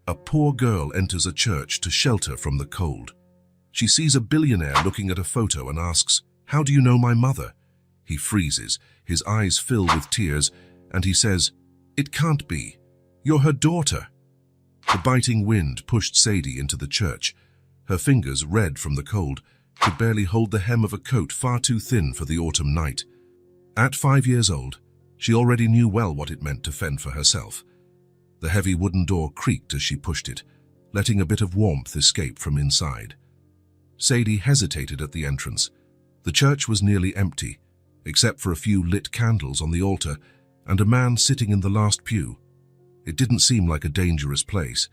A poor girl enters a church to shelter from the cold. She sees a billionaire looking at a photo and asks, "How do you know my mother?" He freezes, his eyes fill with tears, and he says, "It can't be. You're her daughter." The biting wind pushed Sadie into the church. Her fingers, red from the cold, could barely hold the hem of a coat far too thin for the autumn night. At 5 years old, she already knew well what it meant to fend for herself. The heavy wooden door creaked as she pushed it, letting a bit of warmth escape from inside. Sadie hesitated at the entrance. The church was nearly empty, except for a few lit candles on the altar and a man sitting in the last pew. It didn't seem like a dangerous place,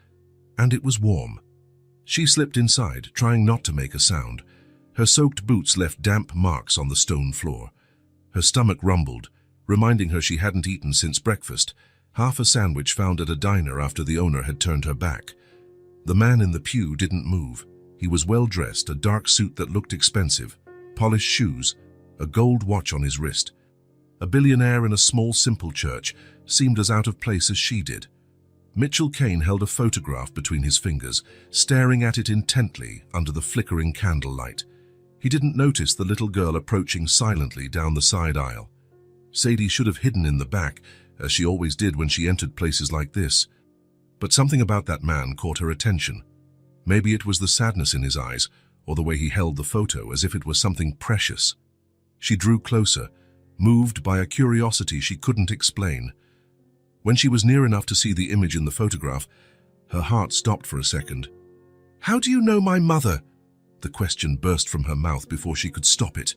and it was warm. She slipped inside, trying not to make a sound. Her soaked boots left damp marks on the stone floor. Her stomach rumbled, reminding her she hadn't eaten since breakfast, half a sandwich found at a diner after the owner had turned her back. The man in the pew didn't move. He was well-dressed, a dark suit that looked expensive, polished shoes, a gold watch on his wrist. A billionaire in a small, simple church seemed as out of place as she did. Mitchell Kane held a photograph between his fingers, staring at it intently under the flickering candlelight. He didn't notice the little girl approaching silently down the side aisle. Sadie should have hidden in the back, as she always did when she entered places like this. But something about that man caught her attention. Maybe it was the sadness in his eyes, or the way he held the photo as if it was something precious. She drew closer, moved by a curiosity she couldn't explain. When she was near enough to see the image in the photograph, her heart stopped for a second. "How do you know my mother?" The question burst from her mouth before she could stop it.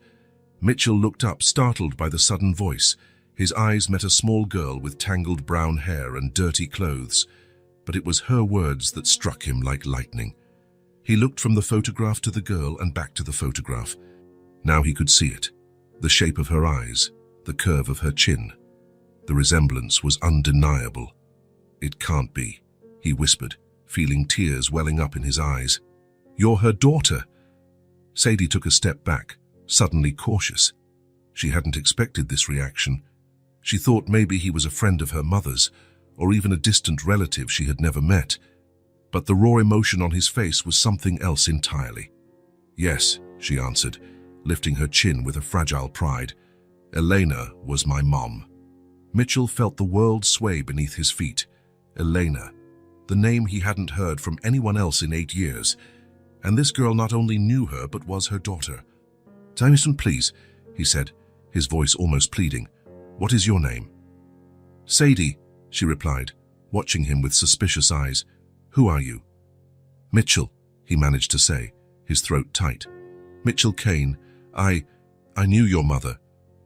Mitchell looked up, startled by the sudden voice. His eyes met a small girl with tangled brown hair and dirty clothes, but it was her words that struck him like lightning. He looked from the photograph to the girl and back to the photograph. Now he could see it. The shape of her eyes, the curve of her chin. The resemblance was undeniable. "It can't be," he whispered, feeling tears welling up in his eyes. "You're her daughter." Sadie took a step back, suddenly cautious. She hadn't expected this reaction. She thought maybe he was a friend of her mother's, or even a distant relative she had never met. But the raw emotion on his face was something else entirely. "Yes," she answered, lifting her chin with a fragile pride. "Elena was my mom." Mitchell felt the world sway beneath his feet. Elena, the name he hadn't heard from anyone else in 8 years. And this girl not only knew her, but was her daughter. "Jameson, please," he said, his voice almost pleading. "What is your name?" "Sadie," she replied, watching him with suspicious eyes. "Who are you?" "Mitchell," he managed to say, his throat tight. "Mitchell Kane. I knew your mother.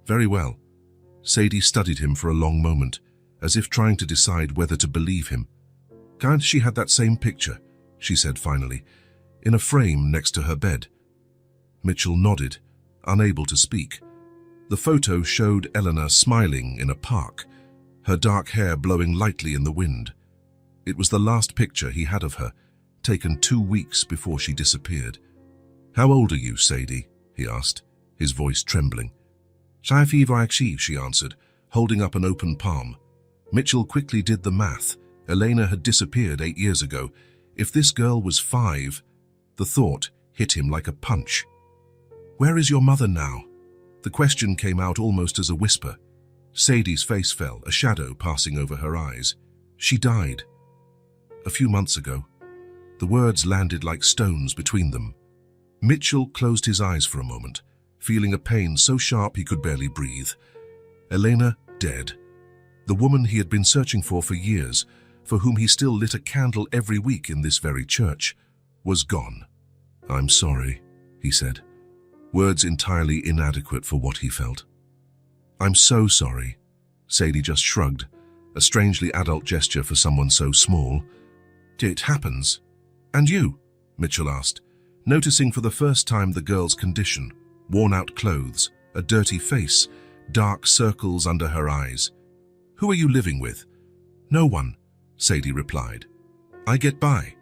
Very well." Sadie studied him for a long moment, as if trying to decide whether to believe him. "Can't she had that same picture," she said finally, "in a frame next to her bed?" Mitchell nodded, unable to speak. The photo showed Eleanor smiling in a park, her dark hair blowing lightly in the wind. It was the last picture he had of her, taken 2 weeks before she disappeared. "How old are you, Sadie?" he asked, his voice trembling. She answered, holding up an open palm. Mitchell quickly did the math. Elena had disappeared 8 years ago. If this girl was 5, the thought hit him like a punch. "Where is your mother now?" The question came out almost as a whisper. Sadie's face fell, a shadow passing over her eyes. "She died. A few months ago." The words landed like stones between them. Mitchell closed his eyes for a moment, feeling a pain so sharp he could barely breathe. Elena dead. The woman he had been searching for years, for whom he still lit a candle every week in this very church, was gone. "I'm sorry," he said, words entirely inadequate for what he felt. "I'm so sorry." Sadie just shrugged, a strangely adult gesture for someone so small. "It happens." "And you?" Mitchell asked, noticing for the first time the girl's condition, worn-out clothes, a dirty face, dark circles under her eyes. "Who are you living with?" "No one," Sadie replied. "I get by."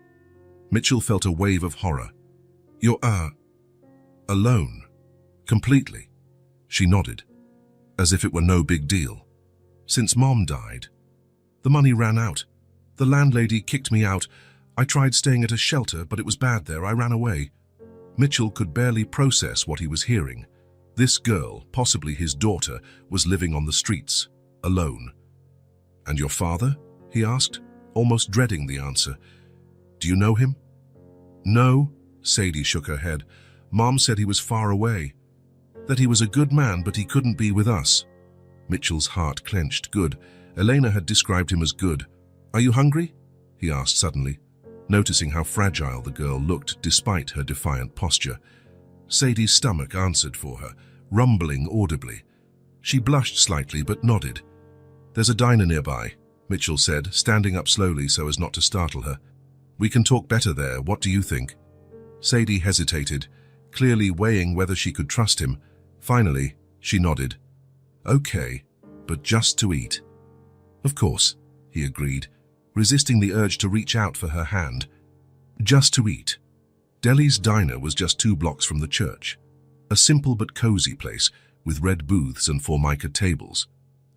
Mitchell felt a wave of horror. "You're, alone? Completely?" She nodded, as if it were no big deal. "Since Mom died. The money ran out. The landlady kicked me out. I tried staying at a shelter, but it was bad there. I ran away. Mitchell could barely process what he was hearing. This girl, possibly his daughter, was living on the streets, alone. "And your father?" he asked, almost dreading the answer. "Do you know him?" "No," Sadie shook her head. "Mom said he was far away. That he was a good man, but he couldn't be with us." Mitchell's heart clenched. Good. Elena had described him as good. "Are you hungry?" he asked suddenly, noticing how fragile the girl looked despite her defiant posture. Sadie's stomach answered for her, rumbling audibly. She blushed slightly but nodded. "There's a diner nearby," Mitchell said, standing up slowly so as not to startle her. "We can talk better there. What do you think?" Sadie hesitated, clearly weighing whether she could trust him. Finally, she nodded. "Okay, but just to eat." "Of course," he agreed, resisting the urge to reach out for her hand. Just to eat. Deli's diner was just 2 blocks from the church. A simple but cozy place with red booths and formica tables.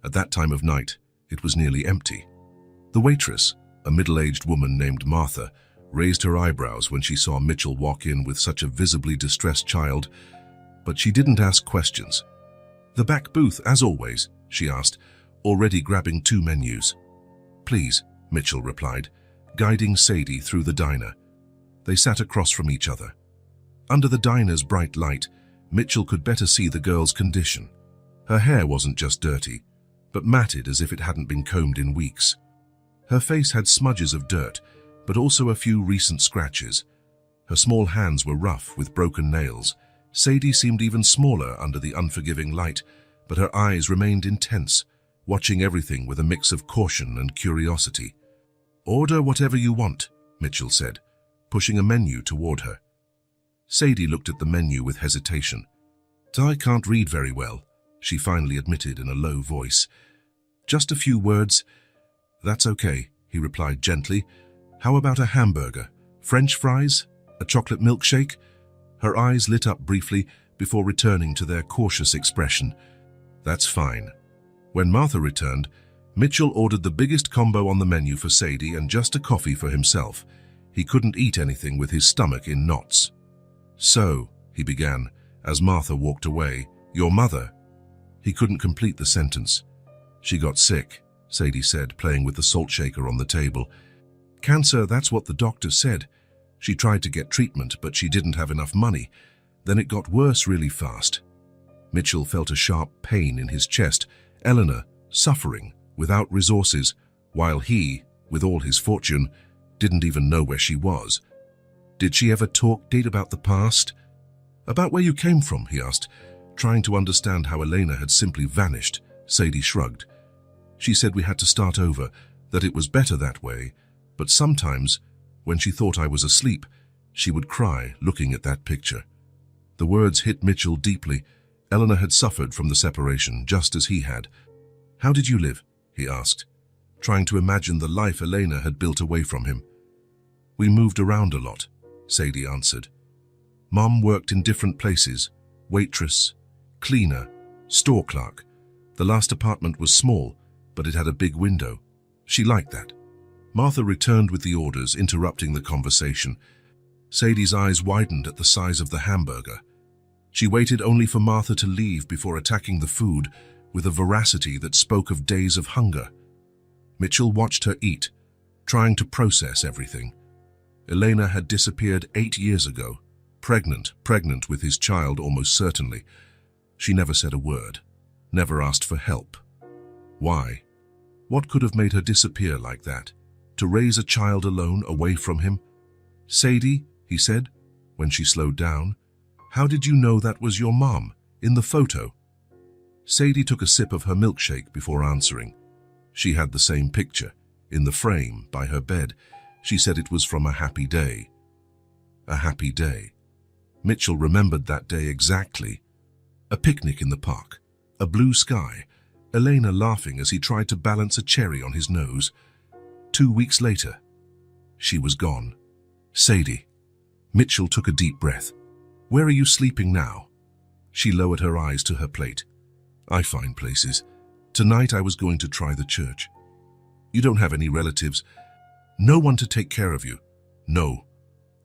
At that time of night, it was nearly empty. The waitress, a middle-aged woman named Martha, raised her eyebrows when she saw Mitchell walk in with such a visibly distressed child, but she didn't ask questions. "The back booth, as always," she asked, already grabbing 2 menus. "Please," Mitchell replied, guiding Sadie through the diner. They sat across from each other. Under the diner's bright light, Mitchell could better see the girl's condition. Her hair wasn't just dirty, but matted as if it hadn't been combed in weeks. Her face had smudges of dirt, but also a few recent scratches. Her small hands were rough with broken nails. Sadie seemed even smaller under the unforgiving light, but her eyes remained intense, watching everything with a mix of caution and curiosity. "Order whatever you want," Mitchell said, pushing a menu toward her. Sadie looked at the menu with hesitation. "I can't read very well," she finally admitted in a low voice. "Just a few words." "That's okay," he replied gently. "How about a hamburger? French fries? A chocolate milkshake?" Her eyes lit up briefly before returning to their cautious expression. "That's fine." When Martha returned, Mitchell ordered the biggest combo on the menu for Sadie and just a coffee for himself. He couldn't eat anything with his stomach in knots. "So," he began, as Martha walked away, "your mother—" He couldn't complete the sentence. "She got sick," Sadie said, playing with the salt shaker on the table. "Cancer, that's what the doctor said. She tried to get treatment, but she didn't have enough money. Then it got worse really fast." Mitchell felt a sharp pain in his chest. Eleanor, suffering, without resources, while he, with all his fortune, didn't even know where she was. "Did she ever talk about the past?" "About where you came from?" he asked, trying to understand how Elena had simply vanished. Sadie shrugged. "She said we had to start over, that it was better that way, but sometimes, when she thought I was asleep, she would cry looking at that picture." The words hit Mitchell deeply. Eleanor had suffered from the separation, just as he had. "How did you live?" he asked, trying to imagine the life Elena had built away from him. "We moved around a lot," Sadie answered. "Mom worked in different places, waitress, cleaner, store clerk. The last apartment was small, but it had a big window. She liked that." Martha returned with the orders, interrupting the conversation. Sadie's eyes widened at the size of the hamburger. She waited only for Martha to leave before attacking the food with a voracity that spoke of days of hunger. Mitchell watched her eat, trying to process everything. Elena had disappeared 8 years ago, pregnant with his child almost certainly. She never said a word, never asked for help. Why? What could have made her disappear like that? To raise a child alone, away from him? "Sadie," he said, when she slowed down, "how did you know that was your mom, in the photo?" Sadie took a sip of her milkshake before answering. She had the same picture, in the frame, by her bed. She said it was from a happy day. A happy day. Mitchell remembered that day exactly. A picnic in the park, a blue sky, Elena laughing as he tried to balance a cherry on his nose. 2 weeks later, she was gone. "Sadie." Mitchell took a deep breath. "Where are you sleeping now?" She lowered her eyes to her plate. "I find places. Tonight I was going to try the church." "You don't have any relatives?" "No one to take care of you." No.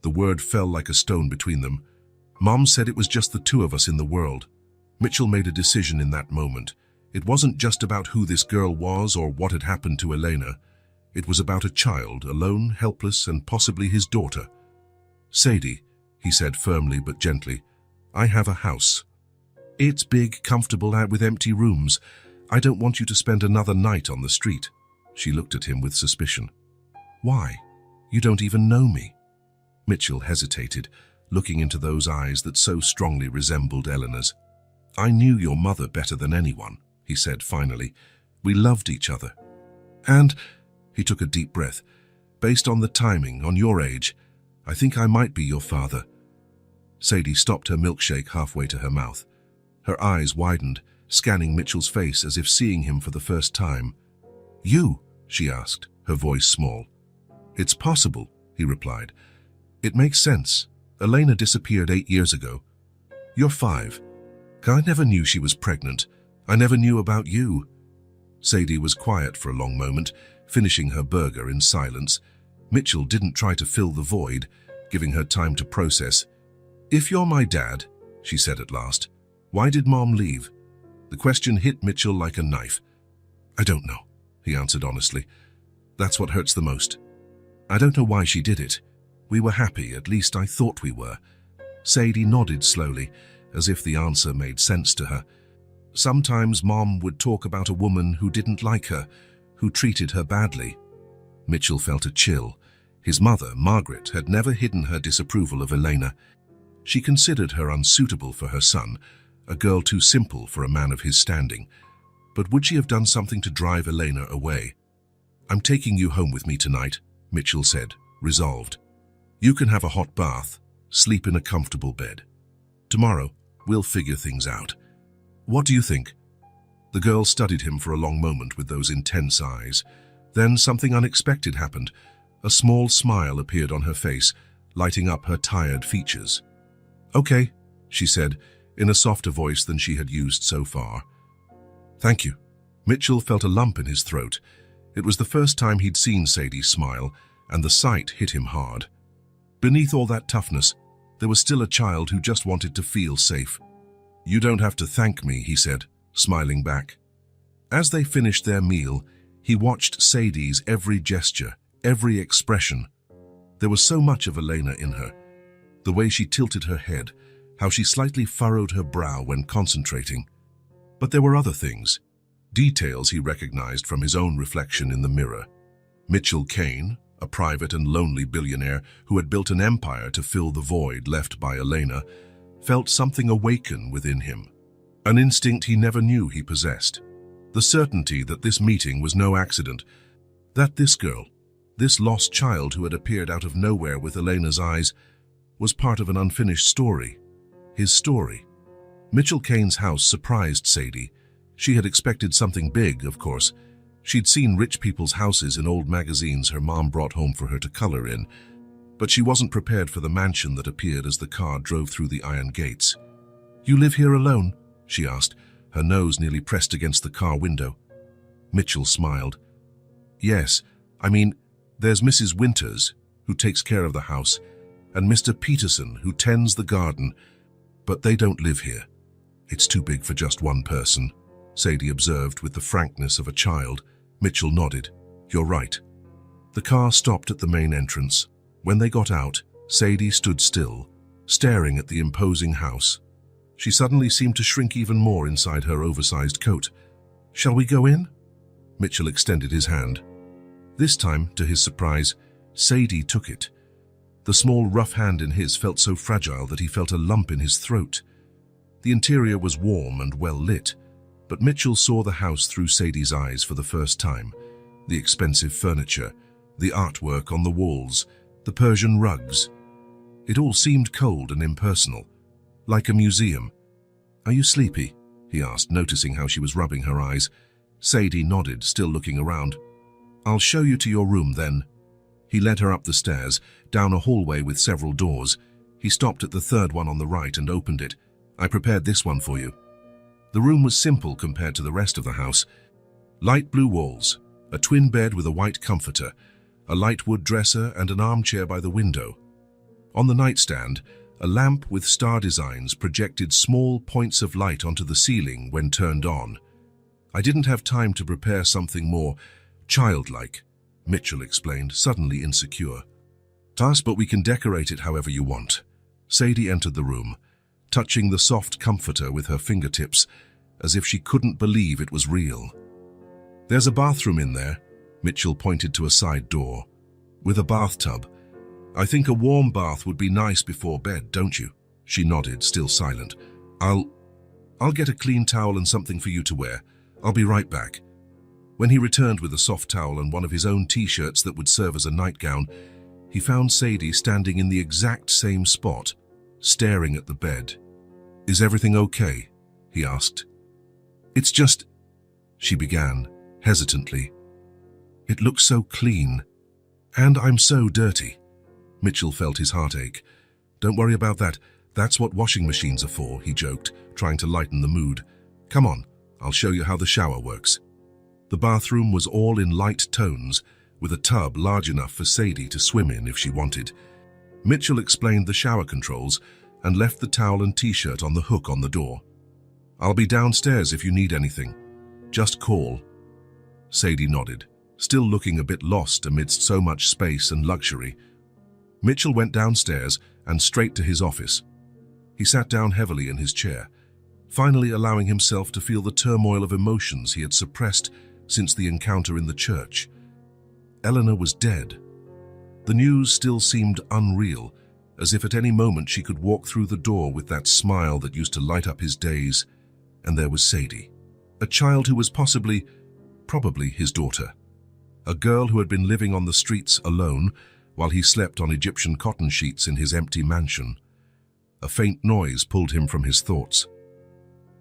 The word fell like a stone between them. Mom said it was just the two of us in the world. Mitchell made a decision in that moment. It wasn't just about who this girl was or what had happened to Elena. It was about a child, alone, helpless, and possibly his daughter. "Sadie," he said firmly but gently, "I have a house. It's big, comfortable, out with empty rooms. I don't want you to spend another night on the street." She looked at him with suspicion. "Why? You don't even know me." Mitchell hesitated, looking into those eyes that so strongly resembled Eleanor's. "I knew your mother better than anyone," he said finally. "We loved each other. And," he took a deep breath, "based on the timing, on your age, I think I might be your father." Sadie stopped her milkshake halfway to her mouth. Her eyes widened, scanning Mitchell's face as if seeing him for the first time. "You?" she asked, her voice small. "It's possible," he replied. "It makes sense. Elena disappeared 8 years ago. You're 5. I never knew she was pregnant. I never knew about you." Sadie was quiet for a long moment, finishing her burger in silence. Mitchell didn't try to fill the void, giving her time to process. "If you're my dad," she said at last, "why did Mom leave?" The question hit Mitchell like a knife. "I don't know," he answered honestly. "That's what hurts the most. I don't know why she did it. We were happy, at least I thought we were." Sadie nodded slowly, as if the answer made sense to her. "Sometimes Mom would talk about a woman who didn't like her, who treated her badly." Mitchell felt a chill. His mother, Margaret, had never hidden her disapproval of Elena. She considered her unsuitable for her son, a girl too simple for a man of his standing. But would she have done something to drive Elena away? "I'm taking you home with me tonight," Mitchell said, resolved. "You can have a hot bath, sleep in a comfortable bed. Tomorrow, we'll figure things out. What do you think?" The girl studied him for a long moment with those intense eyes. Then something unexpected happened. A small smile appeared on her face, lighting up her tired features. "Okay," she said, in a softer voice than she had used so far. "Thank you." Mitchell felt a lump in his throat. It was the first time he'd seen Sadie smile, and the sight hit him hard. Beneath all that toughness, there was still a child who just wanted to feel safe. "You don't have to thank me," he said, smiling back. As they finished their meal, he watched Sadie's every gesture, every expression. There was so much of Elena in her. The way she tilted her head, how she slightly furrowed her brow when concentrating. But there were other things, details he recognized from his own reflection in the mirror. Mitchell Kane, a private and lonely billionaire who had built an empire to fill the void left by Elena, felt something awaken within him, an instinct he never knew he possessed. The certainty that this meeting was no accident, that this girl, this lost child who had appeared out of nowhere with Elena's eyes, was part of an unfinished story. His story. Mitchell Kane's house surprised Sadie. She had expected something big, of course. She'd seen rich people's houses in old magazines her mom brought home for her to color in, but she wasn't prepared for the mansion that appeared as the car drove through the iron gates. "You live here alone?" she asked, her nose nearly pressed against the car window. Mitchell smiled. "Yes, I mean, there's Mrs. Winters, who takes care of the house, and Mr. Peterson, who tends the garden, but they don't live here. It's too big for just one person," Sadie observed with the frankness of a child. Mitchell nodded. "You're right." The car stopped at the main entrance. When they got out, Sadie stood still, staring at the imposing house. She suddenly seemed to shrink even more inside her oversized coat. "Shall we go in?" Mitchell extended his hand. This time, to his surprise, Sadie took it. The small, rough hand in his felt so fragile that he felt a lump in his throat. The interior was warm and well lit, but Mitchell saw the house through Sadie's eyes for the first time. The expensive furniture, the artwork on the walls, the Persian rugs. It all seemed cold and impersonal, like a museum. "Are you sleepy?" he asked, noticing how she was rubbing her eyes. Sadie nodded, still looking around. "I'll show you to your room then." He led her up the stairs, down a hallway with several doors. He stopped at the third one on the right and opened it. "I prepared this one for you." The room was simple compared to the rest of the house. Light blue walls, a twin bed with a white comforter, a light wood dresser and an armchair by the window. On the nightstand, a lamp with star designs projected small points of light onto the ceiling when turned on. "I didn't have time to prepare something more childlike," Mitchell explained, suddenly insecure. "But we can decorate it however you want." Sadie entered the room, touching the soft comforter with her fingertips, as if she couldn't believe it was real. "There's a bathroom in there," Mitchell pointed to a side door, "with a bathtub. I think a warm bath would be nice before bed, don't you?" She nodded, still silent. I'll get a clean towel and something for you to wear. I'll be right back." When he returned with a soft towel and one of his own t-shirts that would serve as a nightgown, he found Sadie standing in the exact same spot, staring at the bed. "Is everything okay?" he asked. "It's just," she began, hesitantly. "It looks so clean. And I'm so dirty." Mitchell felt his heart ache. "Don't worry about that. That's what washing machines are for," he joked, trying to lighten the mood. "Come on, I'll show you how the shower works." The bathroom was all in light tones, with a tub large enough for Sadie to swim in if she wanted. Mitchell explained the shower controls and left the towel and t-shirt on the hook on the door. "I'll be downstairs if you need anything. Just call." Sadie nodded, still looking a bit lost amidst so much space and luxury. Mitchell went downstairs and straight to his office. He sat down heavily in his chair, finally allowing himself to feel the turmoil of emotions he had suppressed since the encounter in the church. Eleanor was dead. The news still seemed unreal, as if at any moment she could walk through the door with that smile that used to light up his days. And there was Sadie, a child who was probably his daughter. A girl who had been living on the streets alone while he slept on Egyptian cotton sheets in his empty mansion. A faint noise pulled him from his thoughts.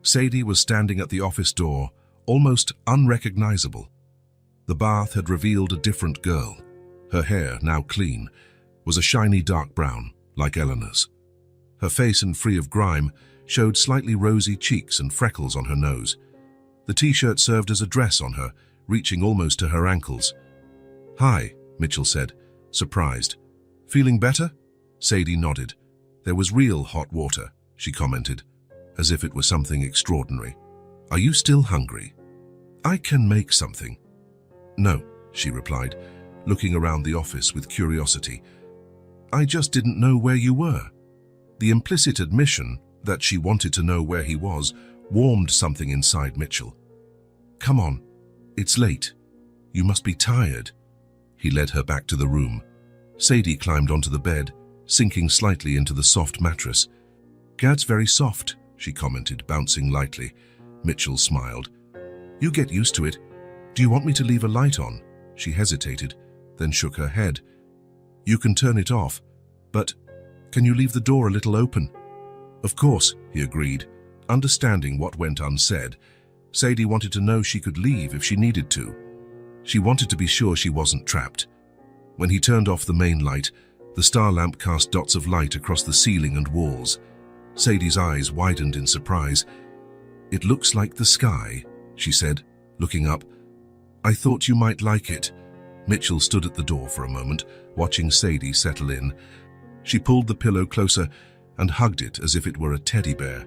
Sadie was standing at the office door, almost unrecognizable. The bath had revealed a different girl. Her hair, now clean, was a shiny dark brown, like Eleanor's. Her face, and free of grime, showed slightly rosy cheeks and freckles on her nose. The t-shirt served as a dress on her, reaching almost to her ankles. "Hi," Mitchell said, surprised. "Feeling better?" Sadie nodded. "There was real hot water," she commented, as if it were something extraordinary. "Are you still hungry?" "I can make something." "No," she replied, looking around the office with curiosity. "I just didn't know where you were." The implicit admission that she wanted to know where he was warmed something inside Mitchell. "Come on, it's late. You must be tired." He led her back to the room. Sadie climbed onto the bed, sinking slightly into the soft mattress. "Gad's very soft," she commented, bouncing lightly. Mitchell smiled. "You get used to it. Do you want me to leave a light on?" She hesitated, then shook her head. "You can turn it off, but can you leave the door a little open?" "Of course," he agreed, understanding what went unsaid. Sadie wanted to know she could leave if she needed to. She wanted to be sure she wasn't trapped. When he turned off the main light, the star lamp cast dots of light across the ceiling and walls. Sadie's eyes widened in surprise. "It looks like the sky," she said, looking up. "I thought you might like it." Mitchell stood at the door for a moment, watching Sadie settle in. She pulled the pillow closer and hugged it as if it were a teddy bear.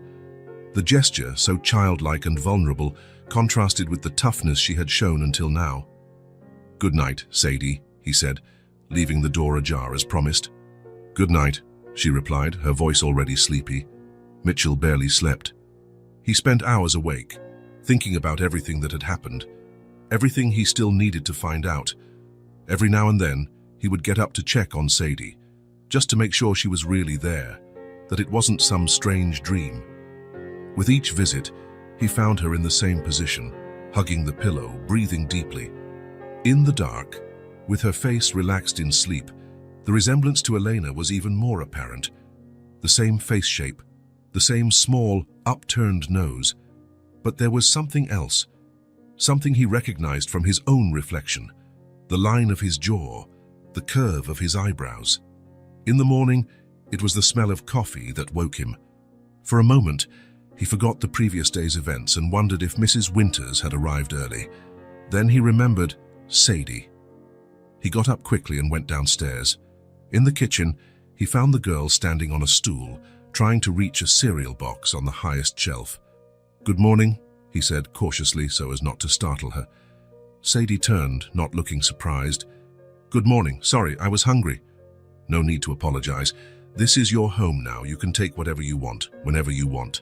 The gesture, so childlike and vulnerable, contrasted with the toughness she had shown until now. "Good night, Sadie," he said, leaving the door ajar as promised. "Good night," she replied, her voice already sleepy. Mitchell barely slept. He spent hours awake, thinking about everything that had happened, everything he still needed to find out. Every now and then, he would get up to check on Sadie, just to make sure she was really there, that it wasn't some strange dream. With each visit, he found her in the same position, hugging the pillow, breathing deeply. In the dark, with her face relaxed in sleep, the resemblance to Elena was even more apparent. The same face shape, the same small, upturned nose. But there was something else, something he recognized from his own reflection, the line of his jaw, the curve of his eyebrows. In the morning, it was the smell of coffee that woke him. For a moment, he forgot the previous day's events and wondered if Mrs. Winters had arrived early. Then he remembered Sadie. He got up quickly and went downstairs. In the kitchen, he found the girl standing on a stool, trying to reach a cereal box on the highest shelf. "Good morning," he said cautiously so as not to startle her. Sadie turned, not looking surprised. "Good morning. Sorry, I was hungry." "No need to apologize. This is your home now. You can take whatever you want, whenever you want."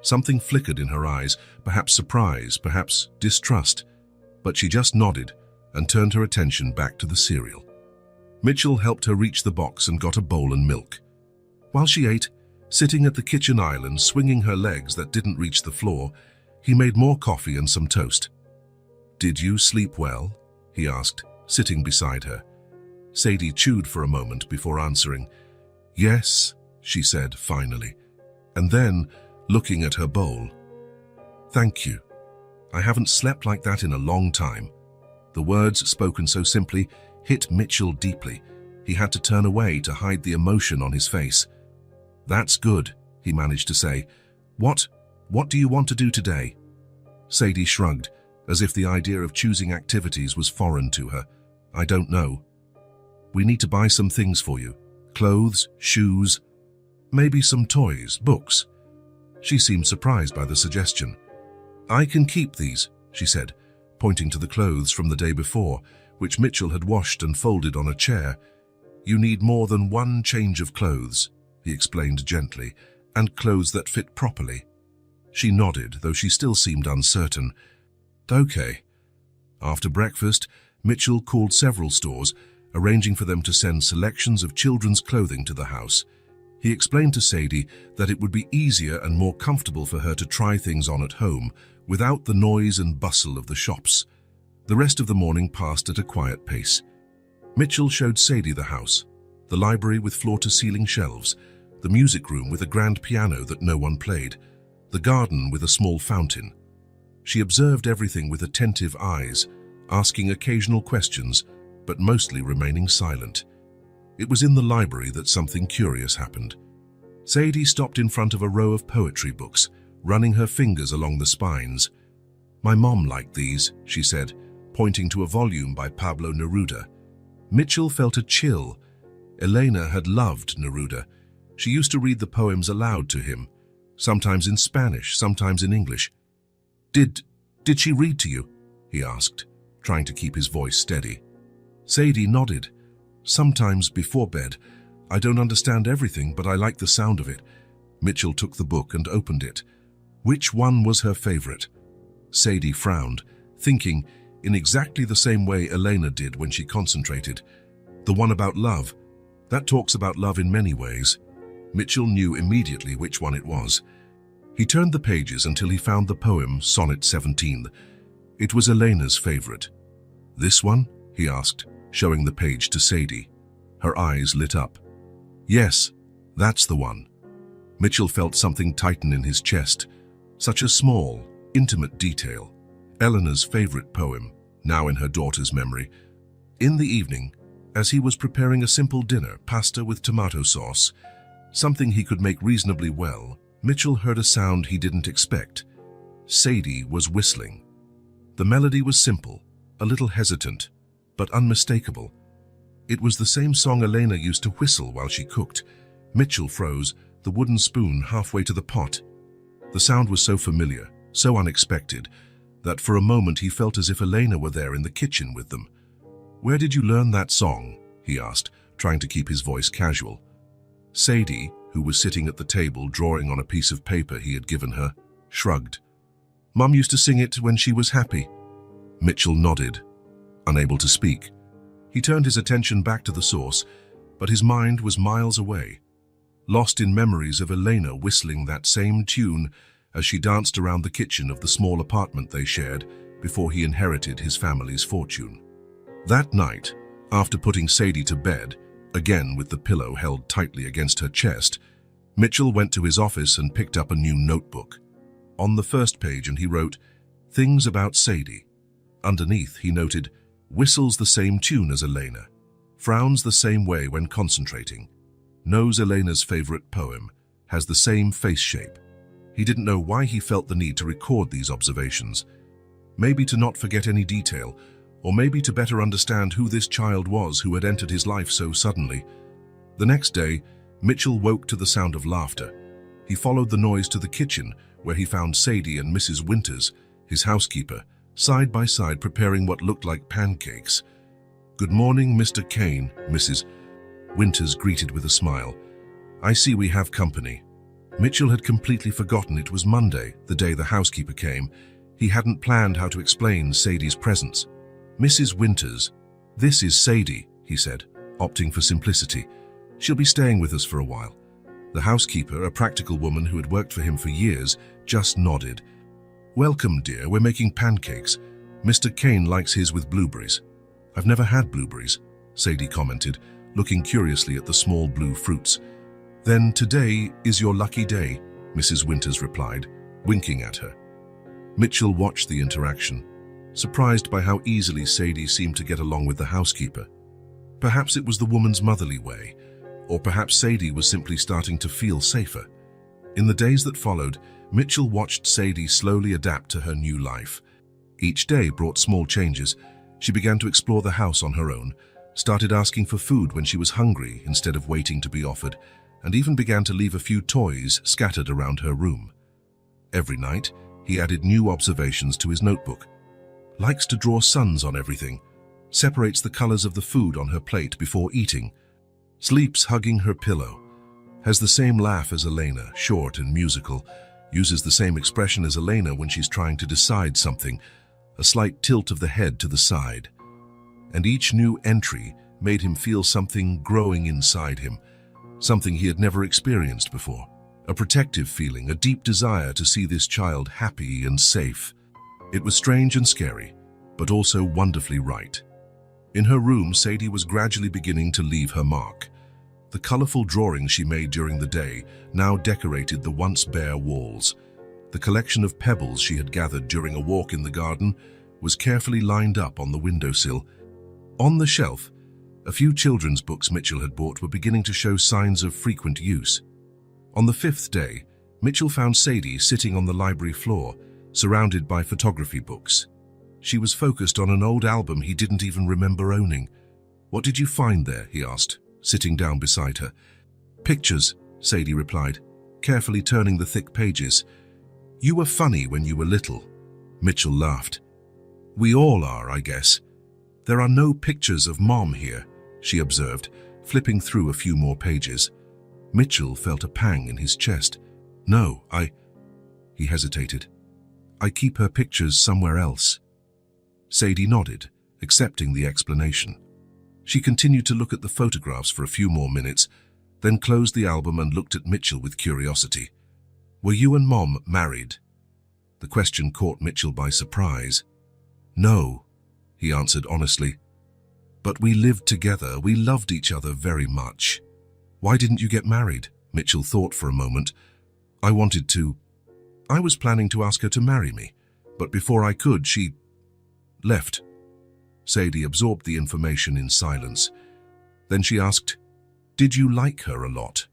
Something flickered in her eyes, perhaps surprise, perhaps distrust, but she just nodded and turned her attention back to the cereal. Mitchell helped her reach the box and got a bowl and milk. While she ate, sitting at the kitchen island, swinging her legs that didn't reach the floor, he made more coffee and some toast. "Did you sleep well?" he asked, sitting beside her. Sadie chewed for a moment before answering. "Yes," she said finally, and then, looking at her bowl, "Thank you. I haven't slept like that in a long time." The words, spoken so simply, hit Mitchell deeply. He had to turn away to hide the emotion on his face. "That's good," he managed to say. What do you want to do today?" Sadie shrugged, as if the idea of choosing activities was foreign to her. "I don't know. We need to buy some things for you. Clothes, shoes, maybe some toys, books." She seemed surprised by the suggestion. "I can keep these," she said, pointing to the clothes from the day before, which Mitchell had washed and folded on a chair. "You need more than one change of clothes," he explained gently, "and clothes that fit properly." She nodded, though she still seemed uncertain. "Okay." After breakfast, Mitchell called several stores, arranging for them to send selections of children's clothing to the house. He explained to Sadie that it would be easier and more comfortable for her to try things on at home, without the noise and bustle of the shops. The rest of the morning passed at a quiet pace. Mitchell showed Sadie the house, the library with floor-to-ceiling shelves, the music room with a grand piano that no one played, the garden with a small fountain. She observed everything with attentive eyes, asking occasional questions, but mostly remaining silent. It was in the library that something curious happened. Sadie stopped in front of a row of poetry books, running her fingers along the spines. "My mom liked these," she said, pointing to a volume by Pablo Neruda. Mitchell felt a chill. Elena had loved Neruda. She used to read the poems aloud to him, sometimes in Spanish, sometimes in English. Did she read to you?" he asked, trying to keep his voice steady. Sadie nodded. "Sometimes before bed. I don't understand everything, but I like the sound of it." Mitchell took the book and opened it. Which one was her favorite? Sadie frowned, thinking, in exactly the same way Elena did when she concentrated. "The one about love. That talks about love in many ways." Mitchell knew immediately which one it was. He turned the pages until he found the poem Sonnet 17. It was Elena's favorite. "This one?" he asked, showing the page to Sadie. Her eyes lit up. "Yes, that's the one." Mitchell felt something tighten in his chest. Such a small, intimate detail. Eleanor's favorite poem, now in her daughter's memory. In the evening, as he was preparing a simple dinner, pasta with tomato sauce, something he could make reasonably well, Mitchell heard a sound he didn't expect. Sadie was whistling. The melody was simple, a little hesitant, but unmistakable. It was the same song Elena used to whistle while she cooked. Mitchell froze, the wooden spoon halfway to the pot. The sound was so familiar, so unexpected, that for a moment he felt as if Elena were there in the kitchen with them. "Where did you learn that song?" he asked, trying to keep his voice casual. Sadie, who was sitting at the table drawing on a piece of paper he had given her, shrugged. "Mum used to sing it when she was happy." Mitchell nodded, unable to speak. He turned his attention back to the source, but his mind was miles away, lost in memories of Elena whistling that same tune as she danced around the kitchen of the small apartment they shared before he inherited his family's fortune. That night, after putting Sadie to bed, again with the pillow held tightly against her chest, Mitchell went to his office and picked up a new notebook. On the first page, he wrote, "Things about Sadie." Underneath, he noted, "Whistles the same tune as Elena. Frowns the same way when concentrating. Knows Elena's favorite poem. Has the same face shape." He didn't know why he felt the need to record these observations. Maybe to not forget any detail, or maybe to better understand who this child was who had entered his life so suddenly. The next day, Mitchell woke to the sound of laughter. He followed the noise to the kitchen, where he found Sadie and Mrs. Winters, his housekeeper, side by side preparing what looked like pancakes. "Good morning, Mr. Kane," Mrs. Winters greeted with a smile. "I see we have company." Mitchell had completely forgotten it was Monday, the day the housekeeper came. He hadn't planned how to explain Sadie's presence. "Mrs. Winters, this is Sadie," he said, opting for simplicity. "She'll be staying with us for a while." The housekeeper, a practical woman who had worked for him for years, just nodded. "Welcome, dear, we're making pancakes. Mr. Kane likes his with blueberries." "I've never had blueberries," Sadie commented, looking curiously at the small blue fruits. "Then today is your lucky day," Mrs. Winters replied, winking at her. Mitchell watched the interaction, surprised by how easily Sadie seemed to get along with the housekeeper. Perhaps it was the woman's motherly way, or perhaps Sadie was simply starting to feel safer. In the days that followed, Mitchell watched Sadie slowly adapt to her new life. Each day brought small changes. She began to explore the house on her own, started asking for food when she was hungry instead of waiting to be offered, and even began to leave a few toys scattered around her room. Every night, he added new observations to his notebook. Likes to draw suns on everything, separates the colors of the food on her plate before eating, sleeps hugging her pillow, has the same laugh as Elena, short and musical, uses the same expression as Elena when she's trying to decide something, a slight tilt of the head to the side. And each new entry made him feel something growing inside him, something he had never experienced before. A protective feeling, a deep desire to see this child happy and safe. It was strange and scary, but also wonderfully right. In her room, Sadie was gradually beginning to leave her mark. The colorful drawings she made during the day now decorated the once bare walls. The collection of pebbles she had gathered during a walk in the garden was carefully lined up on the windowsill. On the shelf, a few children's books Mitchell had bought were beginning to show signs of frequent use. On the 5th day, Mitchell found Sadie sitting on the library floor, surrounded by photography books. She was focused on an old album he didn't even remember owning. "What did you find there?" he asked, sitting down beside her. "Pictures," Sadie replied, carefully turning the thick pages. "You were funny when you were little." Mitchell laughed. "We all are, I guess. There are no pictures of Mom here," she observed, flipping through a few more pages. Mitchell felt a pang in his chest. "No, He hesitated. "I keep her pictures somewhere else." Sadie nodded, accepting the explanation. She continued to look at the photographs for a few more minutes, then closed the album and looked at Mitchell with curiosity. "Were you and Mom married?" The question caught Mitchell by surprise. "No," he answered honestly. "But we lived together. We loved each other very much." "Why didn't you get married?" Mitchell thought for a moment. "I wanted to. I was planning to ask her to marry me, but before I could, she left." Sadie absorbed the information in silence. Then she asked, "Did you like her a lot?"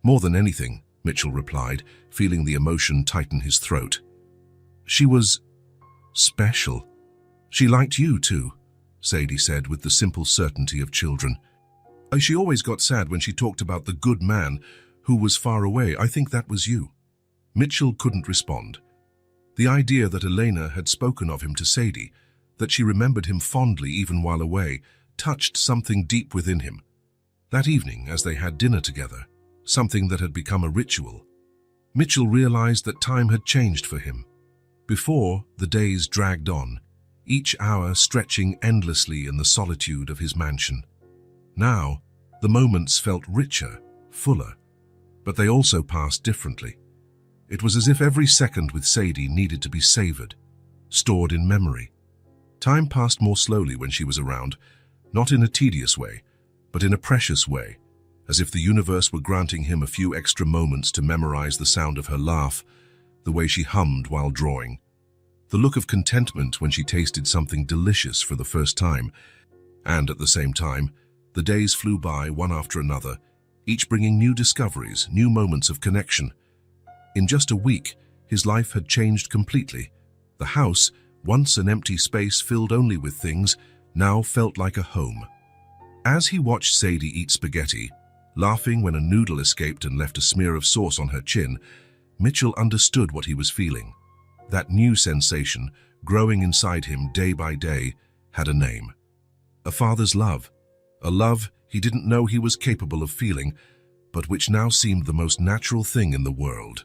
"More than anything," Mitchell replied, feeling the emotion tighten his throat. "She was special." "She liked you too," Sadie said with the simple certainty of children. "She always got sad when she talked about the good man who was far away. I think that was you." Mitchell couldn't respond. The idea that Elena had spoken of him to Sadie, that she remembered him fondly even while away, touched something deep within him. That evening, as they had dinner together, something that had become a ritual, Mitchell realized that time had changed for him. Before, the days dragged on, each hour stretching endlessly in the solitude of his mansion. Now, the moments felt richer, fuller, but they also passed differently. It was as if every second with Sadie needed to be savored, stored in memory. Time passed more slowly when she was around, not in a tedious way, but in a precious way, as if the universe were granting him a few extra moments to memorize the sound of her laugh, the way she hummed while drawing, the look of contentment when she tasted something delicious for the first time, and at the same time, the days flew by one after another, each bringing new discoveries, new moments of connection. In just a week, his life had changed completely. The house, Once an empty space filled only with things, now felt like a home. As he watched Sadie eat spaghetti, laughing when a noodle escaped and left a smear of sauce on her chin, Mitchell understood what he was feeling. That new sensation, growing inside him day by day, had a name. A father's love. A love he didn't know he was capable of feeling, but which now seemed the most natural thing in the world.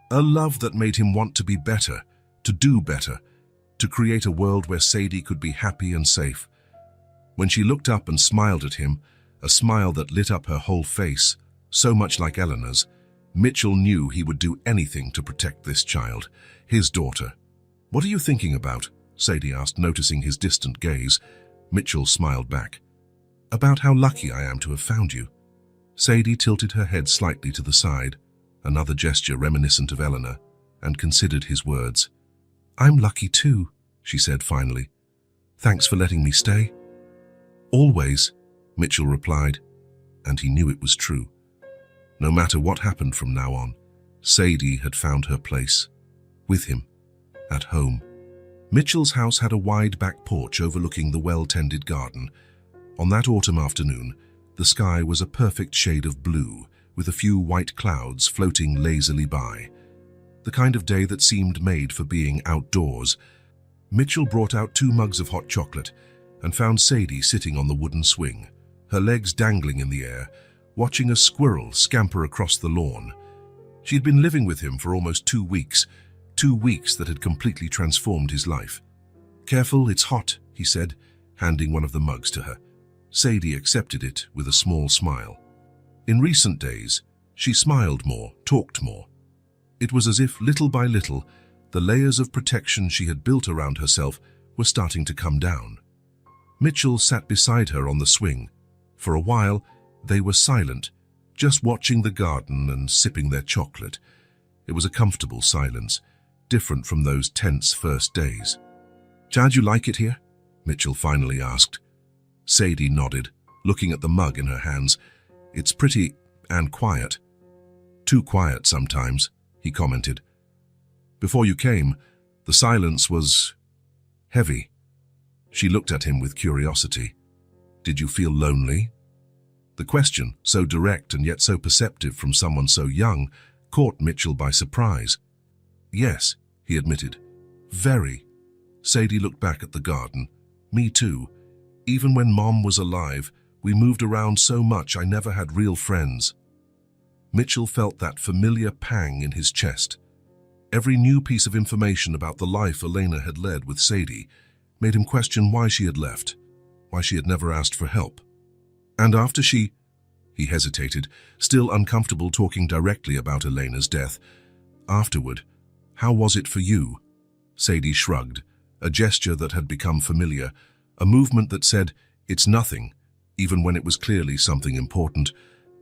A love that made him want to be better, to do better, to create a world where Sadie could be happy and safe. When she looked up and smiled at him, a smile that lit up her whole face, so much like Eleanor's, Mitchell knew he would do anything to protect this child, his daughter. "What are you thinking about?" Sadie asked, noticing his distant gaze. Mitchell smiled back. "About how lucky I am to have found you." Sadie tilted her head slightly to the side, another gesture reminiscent of Eleanor, and considered his words. "I'm lucky too," she said finally. "Thanks for letting me stay." "Always," Mitchell replied, and he knew it was true. No matter what happened from now on, Sadie had found her place, with him, at home. Mitchell's house had a wide back porch overlooking the well-tended garden. On that autumn afternoon, the sky was a perfect shade of blue, with a few white clouds floating lazily by. The kind of day that seemed made for being outdoors. Mitchell brought out 2 mugs of hot chocolate and found Sadie sitting on the wooden swing, her legs dangling in the air, watching a squirrel scamper across the lawn. She had been living with him for almost 2 weeks, 2 weeks that had completely transformed his life. "Careful, it's hot," he said, handing one of the mugs to her. Sadie accepted it with a small smile. In recent days, she smiled more, talked more. It was as if, little by little, the layers of protection she had built around herself were starting to come down. Mitchell sat beside her on the swing. For a while, they were silent, just watching the garden and sipping their chocolate. It was a comfortable silence, different from those tense first days. "Dad, you like it here?" Mitchell finally asked. Sadie nodded, looking at the mug in her hands. "It's pretty and quiet." "Too quiet sometimes," he commented. "Before you came, the silence was heavy." She looked at him with curiosity. "Did you feel lonely?" The question, so direct and yet so perceptive from someone so young, caught Mitchell by surprise. "Yes," he admitted. "Very." Sadie looked back at the garden. "Me too. Even when Mom was alive, we moved around so much I never had real friends." Mitchell felt that familiar pang in his chest. Every new piece of information about the life Elena had led with Sadie made him question why she had left, why she had never asked for help. "And after he hesitated, still uncomfortable talking directly about Elena's death. "Afterward, how was it for you?" Sadie shrugged, a gesture that had become familiar, a movement that said, "It's nothing," even when it was clearly something important.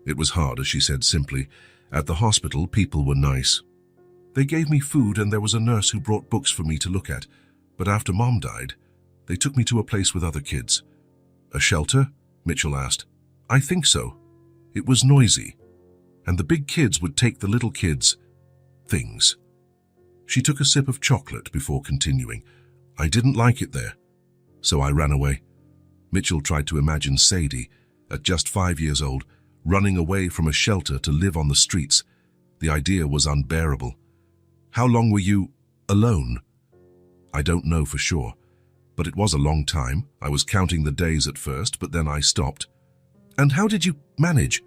It was hard, as she said simply. "At the hospital, people were nice. They gave me food and there was a nurse who brought books for me to look at. But after Mom died, they took me to a place with other kids." "A shelter?" Mitchell asked. "I think so. It was noisy, and the big kids would take the little kids' things." She took a sip of chocolate before continuing. "I didn't like it there, so I ran away." Mitchell tried to imagine Sadie, at just 5 years old, running away from a shelter to live on the streets. The idea was unbearable. "How long were you alone?" "I don't know for sure, but it was a long time. I was counting the days at first, but then I stopped." "And how did you manage?"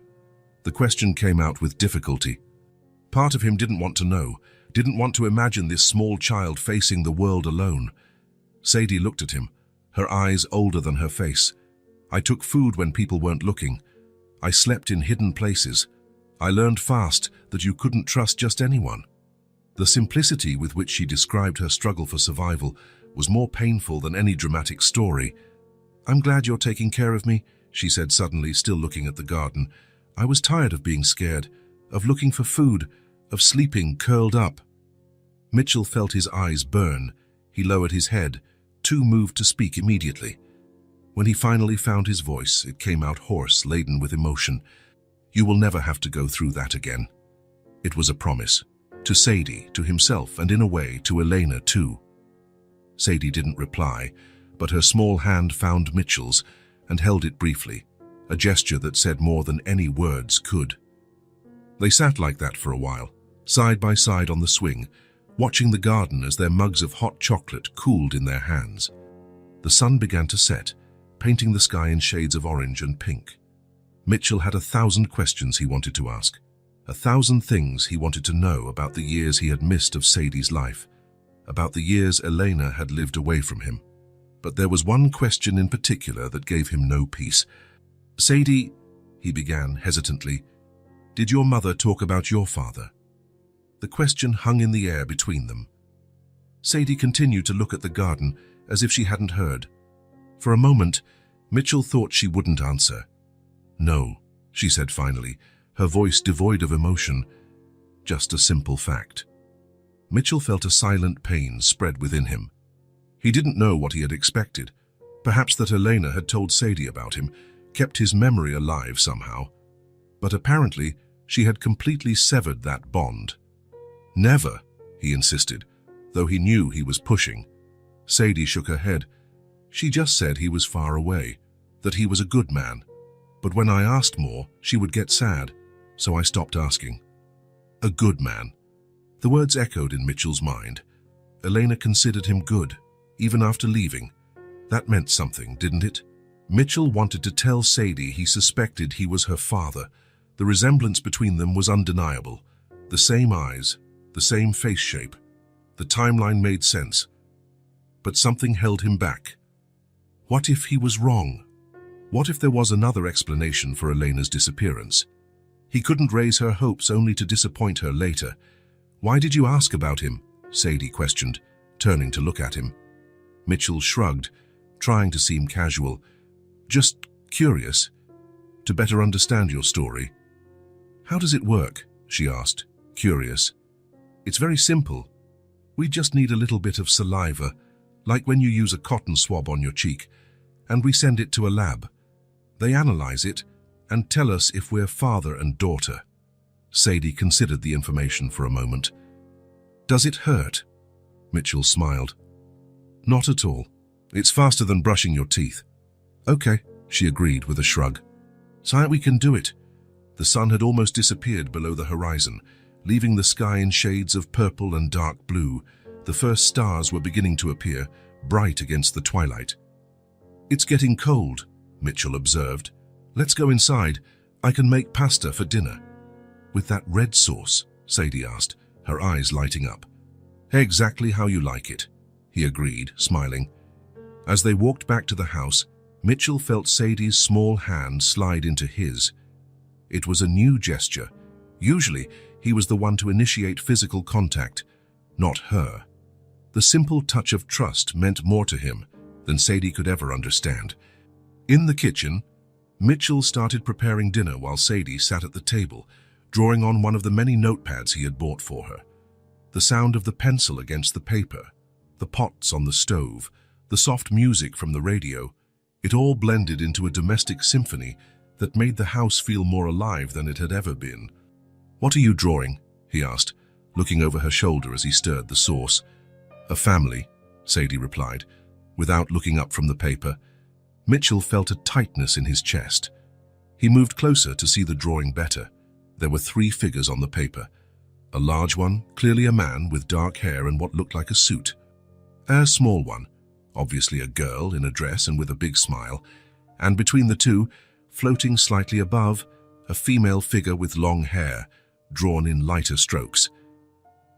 The question came out with difficulty. Part of him didn't want to know, didn't want to imagine this small child facing the world alone. Sadie looked at him, her eyes older than her face. "I took food when people weren't looking. I slept in hidden places. I learned fast that you couldn't trust just anyone." The simplicity with which she described her struggle for survival was more painful than any dramatic story. "I'm glad you're taking care of me," she said suddenly, still looking at the garden. "I was tired of being scared, of looking for food, of sleeping curled up." Mitchell felt his eyes burn. He lowered his head, too moved to speak immediately. When he finally found his voice, it came out hoarse, laden with emotion. "You will never have to go through that again." It was a promise. To Sadie, to himself, and in a way, to Elena too. Sadie didn't reply, but her small hand found Mitchell's and held it briefly, a gesture that said more than any words could. They sat like that for a while, side by side on the swing, watching the garden as their mugs of hot chocolate cooled in their hands. The sun began to set, painting the sky in shades of orange and pink. Mitchell had 1,000 questions he wanted to ask, 1,000 things he wanted to know about the years he had missed of Sadie's life, about the years Elena had lived away from him. But there was one question in particular that gave him no peace. "Sadie," he began hesitantly, "did your mother talk about your father?" The question hung in the air between them. Sadie continued to look at the garden as if she hadn't heard. For a moment, Mitchell thought she wouldn't answer. "No," she said finally, her voice devoid of emotion, "just a simple fact." Mitchell felt a silent pain spread within him. He didn't know what he had expected. Perhaps that Elena had told Sadie about him, kept his memory alive somehow. But apparently, she had completely severed that bond. "Never," he insisted, though he knew he was pushing. Sadie shook her head. "She just said he was far away, that he was a good man. But when I asked more, she would get sad, so I stopped asking." A good man. The words echoed in Mitchell's mind. Elena considered him good, even after leaving. That meant something, didn't it? Mitchell wanted to tell Sadie he suspected he was her father. The resemblance between them was undeniable. The same eyes, the same face shape. The timeline made sense. But something held him back. What if he was wrong? What if there was another explanation for Elena's disappearance? He couldn't raise her hopes only to disappoint her later. "Why did you ask about him?" Sadie questioned, turning to look at him. Mitchell shrugged, trying to seem casual. "Just curious, to better understand your story." "How does it work?" she asked, curious. "It's very simple. We just need a little bit of saliva, like when you use a cotton swab on your cheek, and we send it to a lab. They analyze it and tell us if we're father and daughter." Sadie considered the information for a moment. "Does it hurt?" Mitchell smiled. "Not at all. It's faster than brushing your teeth." "Okay," she agreed with a shrug. "So we can do it." The sun had almost disappeared below the horizon, leaving the sky in shades of purple and dark blue. The first stars were beginning to appear, bright against the twilight. "It's getting cold," Mitchell observed. "Let's go inside. I can make pasta for dinner." "With that red sauce?" Sadie asked, her eyes lighting up. "Exactly how you like it," he agreed, smiling. As they walked back to the house, Mitchell felt Sadie's small hand slide into his. It was a new gesture. Usually, he was the one to initiate physical contact, not her. The simple touch of trust meant more to him than Sadie could ever understand. In the kitchen, Mitchell started preparing dinner while Sadie sat at the table, drawing on one of the many notepads he had bought for her. The sound of the pencil against the paper, the pots on the stove, the soft music from the radio, it all blended into a domestic symphony that made the house feel more alive than it had ever been. "What are you drawing?" he asked, looking over her shoulder as he stirred the sauce. "A family," Sadie replied, without looking up from the paper. Mitchell felt a tightness in his chest. He moved closer to see the drawing better. There were 3 figures on the paper. A large one, clearly a man with dark hair and what looked like a suit. A small one, obviously a girl in a dress and with a big smile. And between the two, floating slightly above, a female figure with long hair, drawn in lighter strokes.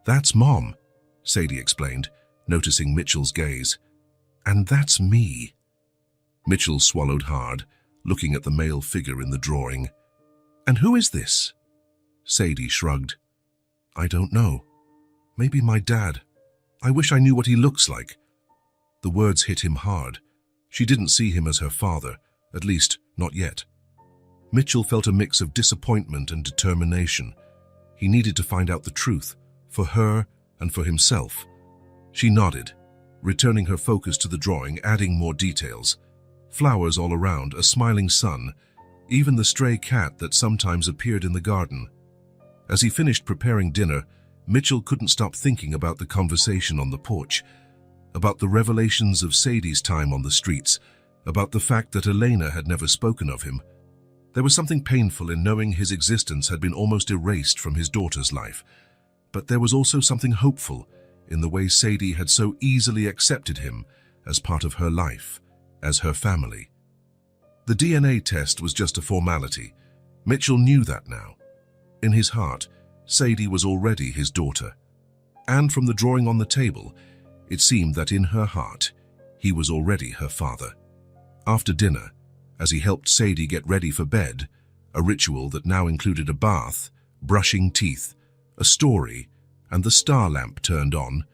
"That's Mom," Sadie explained, noticing Mitchell's gaze. "And that's me." Mitchell swallowed hard, looking at the male figure in the drawing. "And who is this?" Sadie shrugged. "I don't know. Maybe my dad. I wish I knew what he looks like." The words hit him hard. She didn't see him as her father, at least not yet. Mitchell felt a mix of disappointment and determination. He needed to find out the truth, for her and for himself. She nodded, returning her focus to the drawing, adding more details. Flowers all around, a smiling sun, even the stray cat that sometimes appeared in the garden. As he finished preparing dinner, Mitchell couldn't stop thinking about the conversation on the porch. about the revelations of Sadie's time on the streets, about the fact that Elena had never spoken of him. There was something painful in knowing his existence had been almost erased from his daughter's life, but there was also something hopeful in the way Sadie had so easily accepted him as part of her life, as her family. The DNA test was just a formality. Mitchell knew that now. In his heart, Sadie was already his daughter. And from the drawing on the table, it seemed that in her heart, he was already her father. After dinner, as he helped Sadie get ready for bed, a ritual that now included a bath, brushing teeth, a story, and the star lamp turned on,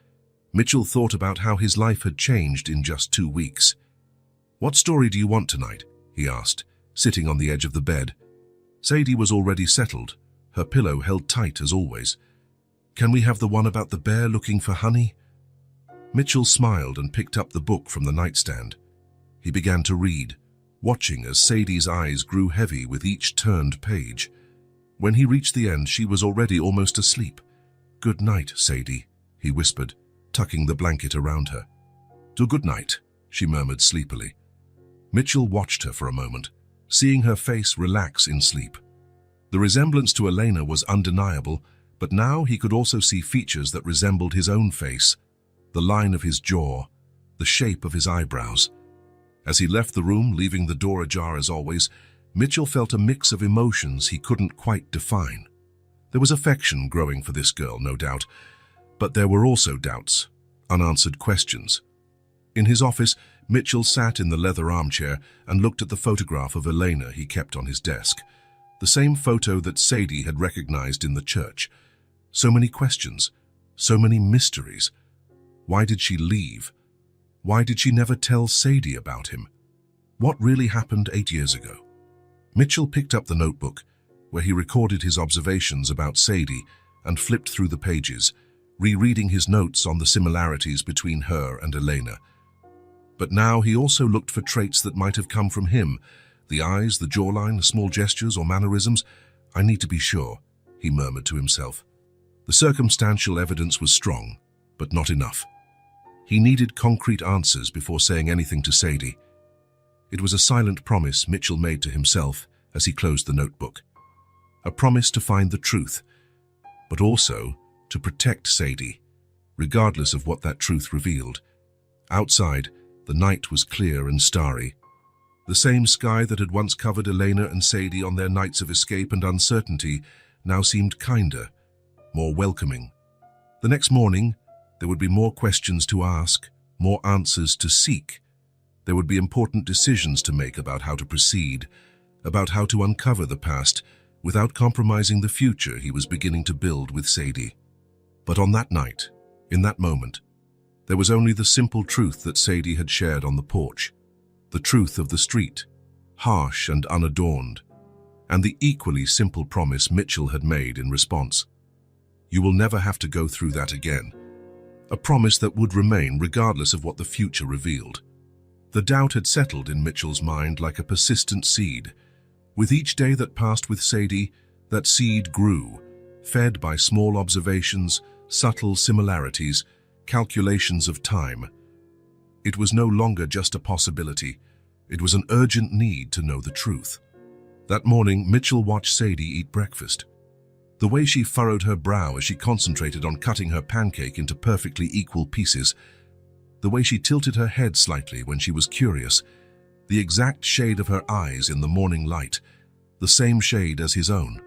Mitchell thought about how his life had changed in just 2 weeks. "What story do you want tonight?" he asked, sitting on the edge of the bed. Sadie was already settled, her pillow held tight as always. "Can we have the one about the bear looking for honey?" Mitchell smiled and picked up the book from the nightstand. He began to read, watching as Sadie's eyes grew heavy with each turned page. When he reached the end, she was already almost asleep. "Good night, Sadie," he whispered, tucking the blanket around her. "Good night," she murmured sleepily. Mitchell watched her for a moment, seeing her face relax in sleep. The resemblance to Elena was undeniable, but now he could also see features that resembled his own face, the line of his jaw, the shape of his eyebrows. As he left the room, leaving the door ajar as always, Mitchell felt a mix of emotions he couldn't quite define. There was affection growing for this girl, no doubt, but there were also doubts, unanswered questions. In his office, Mitchell sat in the leather armchair and looked at the photograph of Elena he kept on his desk. The same photo that Sadie had recognized in the church. So many questions, so many mysteries. Why did she leave? Why did she never tell Sadie about him? What really happened 8 years ago? Mitchell picked up the notebook, where he recorded his observations about Sadie, and flipped through the pages, rereading his notes on the similarities between her and Elena. But now he also looked for traits that might have come from him. The eyes, the jawline, small gestures or mannerisms. "I need to be sure," he murmured to himself. The circumstantial evidence was strong, but not enough. He needed concrete answers before saying anything to Sadie. It was a silent promise Mitchell made to himself as he closed the notebook. A promise to find the truth, but also to protect Sadie, regardless of what that truth revealed. Outside, the night was clear and starry. The same sky that had once covered Elena and Sadie on their nights of escape and uncertainty now seemed kinder, more welcoming. The next morning, there would be more questions to ask, more answers to seek. There would be important decisions to make about how to proceed, about how to uncover the past without compromising the future he was beginning to build with Sadie. But on that night, in that moment, there was only the simple truth that Sadie had shared on the porch, the truth of the street, harsh and unadorned, and the equally simple promise Mitchell had made in response. "You will never have to go through that again." A promise that would remain regardless of what the future revealed. The doubt had settled in Mitchell's mind like a persistent seed. With each day that passed with Sadie, that seed grew, fed by small observations, subtle similarities, calculations of time. It was no longer just a possibility. It was an urgent need to know the truth. That morning, Mitchell watched Sadie eat breakfast. The way she furrowed her brow as she concentrated on cutting her pancake into perfectly equal pieces. The way she tilted her head slightly when she was curious. The exact shade of her eyes in the morning light. The same shade as his own.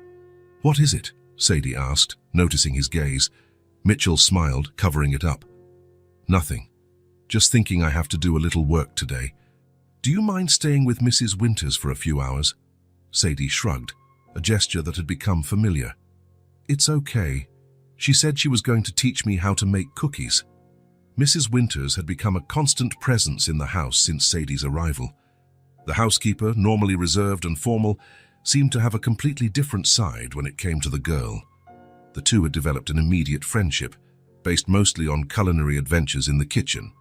"What is it?" Sadie asked, noticing his gaze. Mitchell smiled, covering it up. "Nothing. Just thinking I have to do a little work today. Do you mind staying with Mrs. Winters for a few hours?" Sadie shrugged, a gesture that had become familiar. "It's okay. She said she was going to teach me how to make cookies." Mrs. Winters had become a constant presence in the house since Sadie's arrival. The housekeeper, normally reserved and formal, seemed to have a completely different side when it came to the girl. The two had developed an immediate friendship, based mostly on culinary adventures in the kitchen.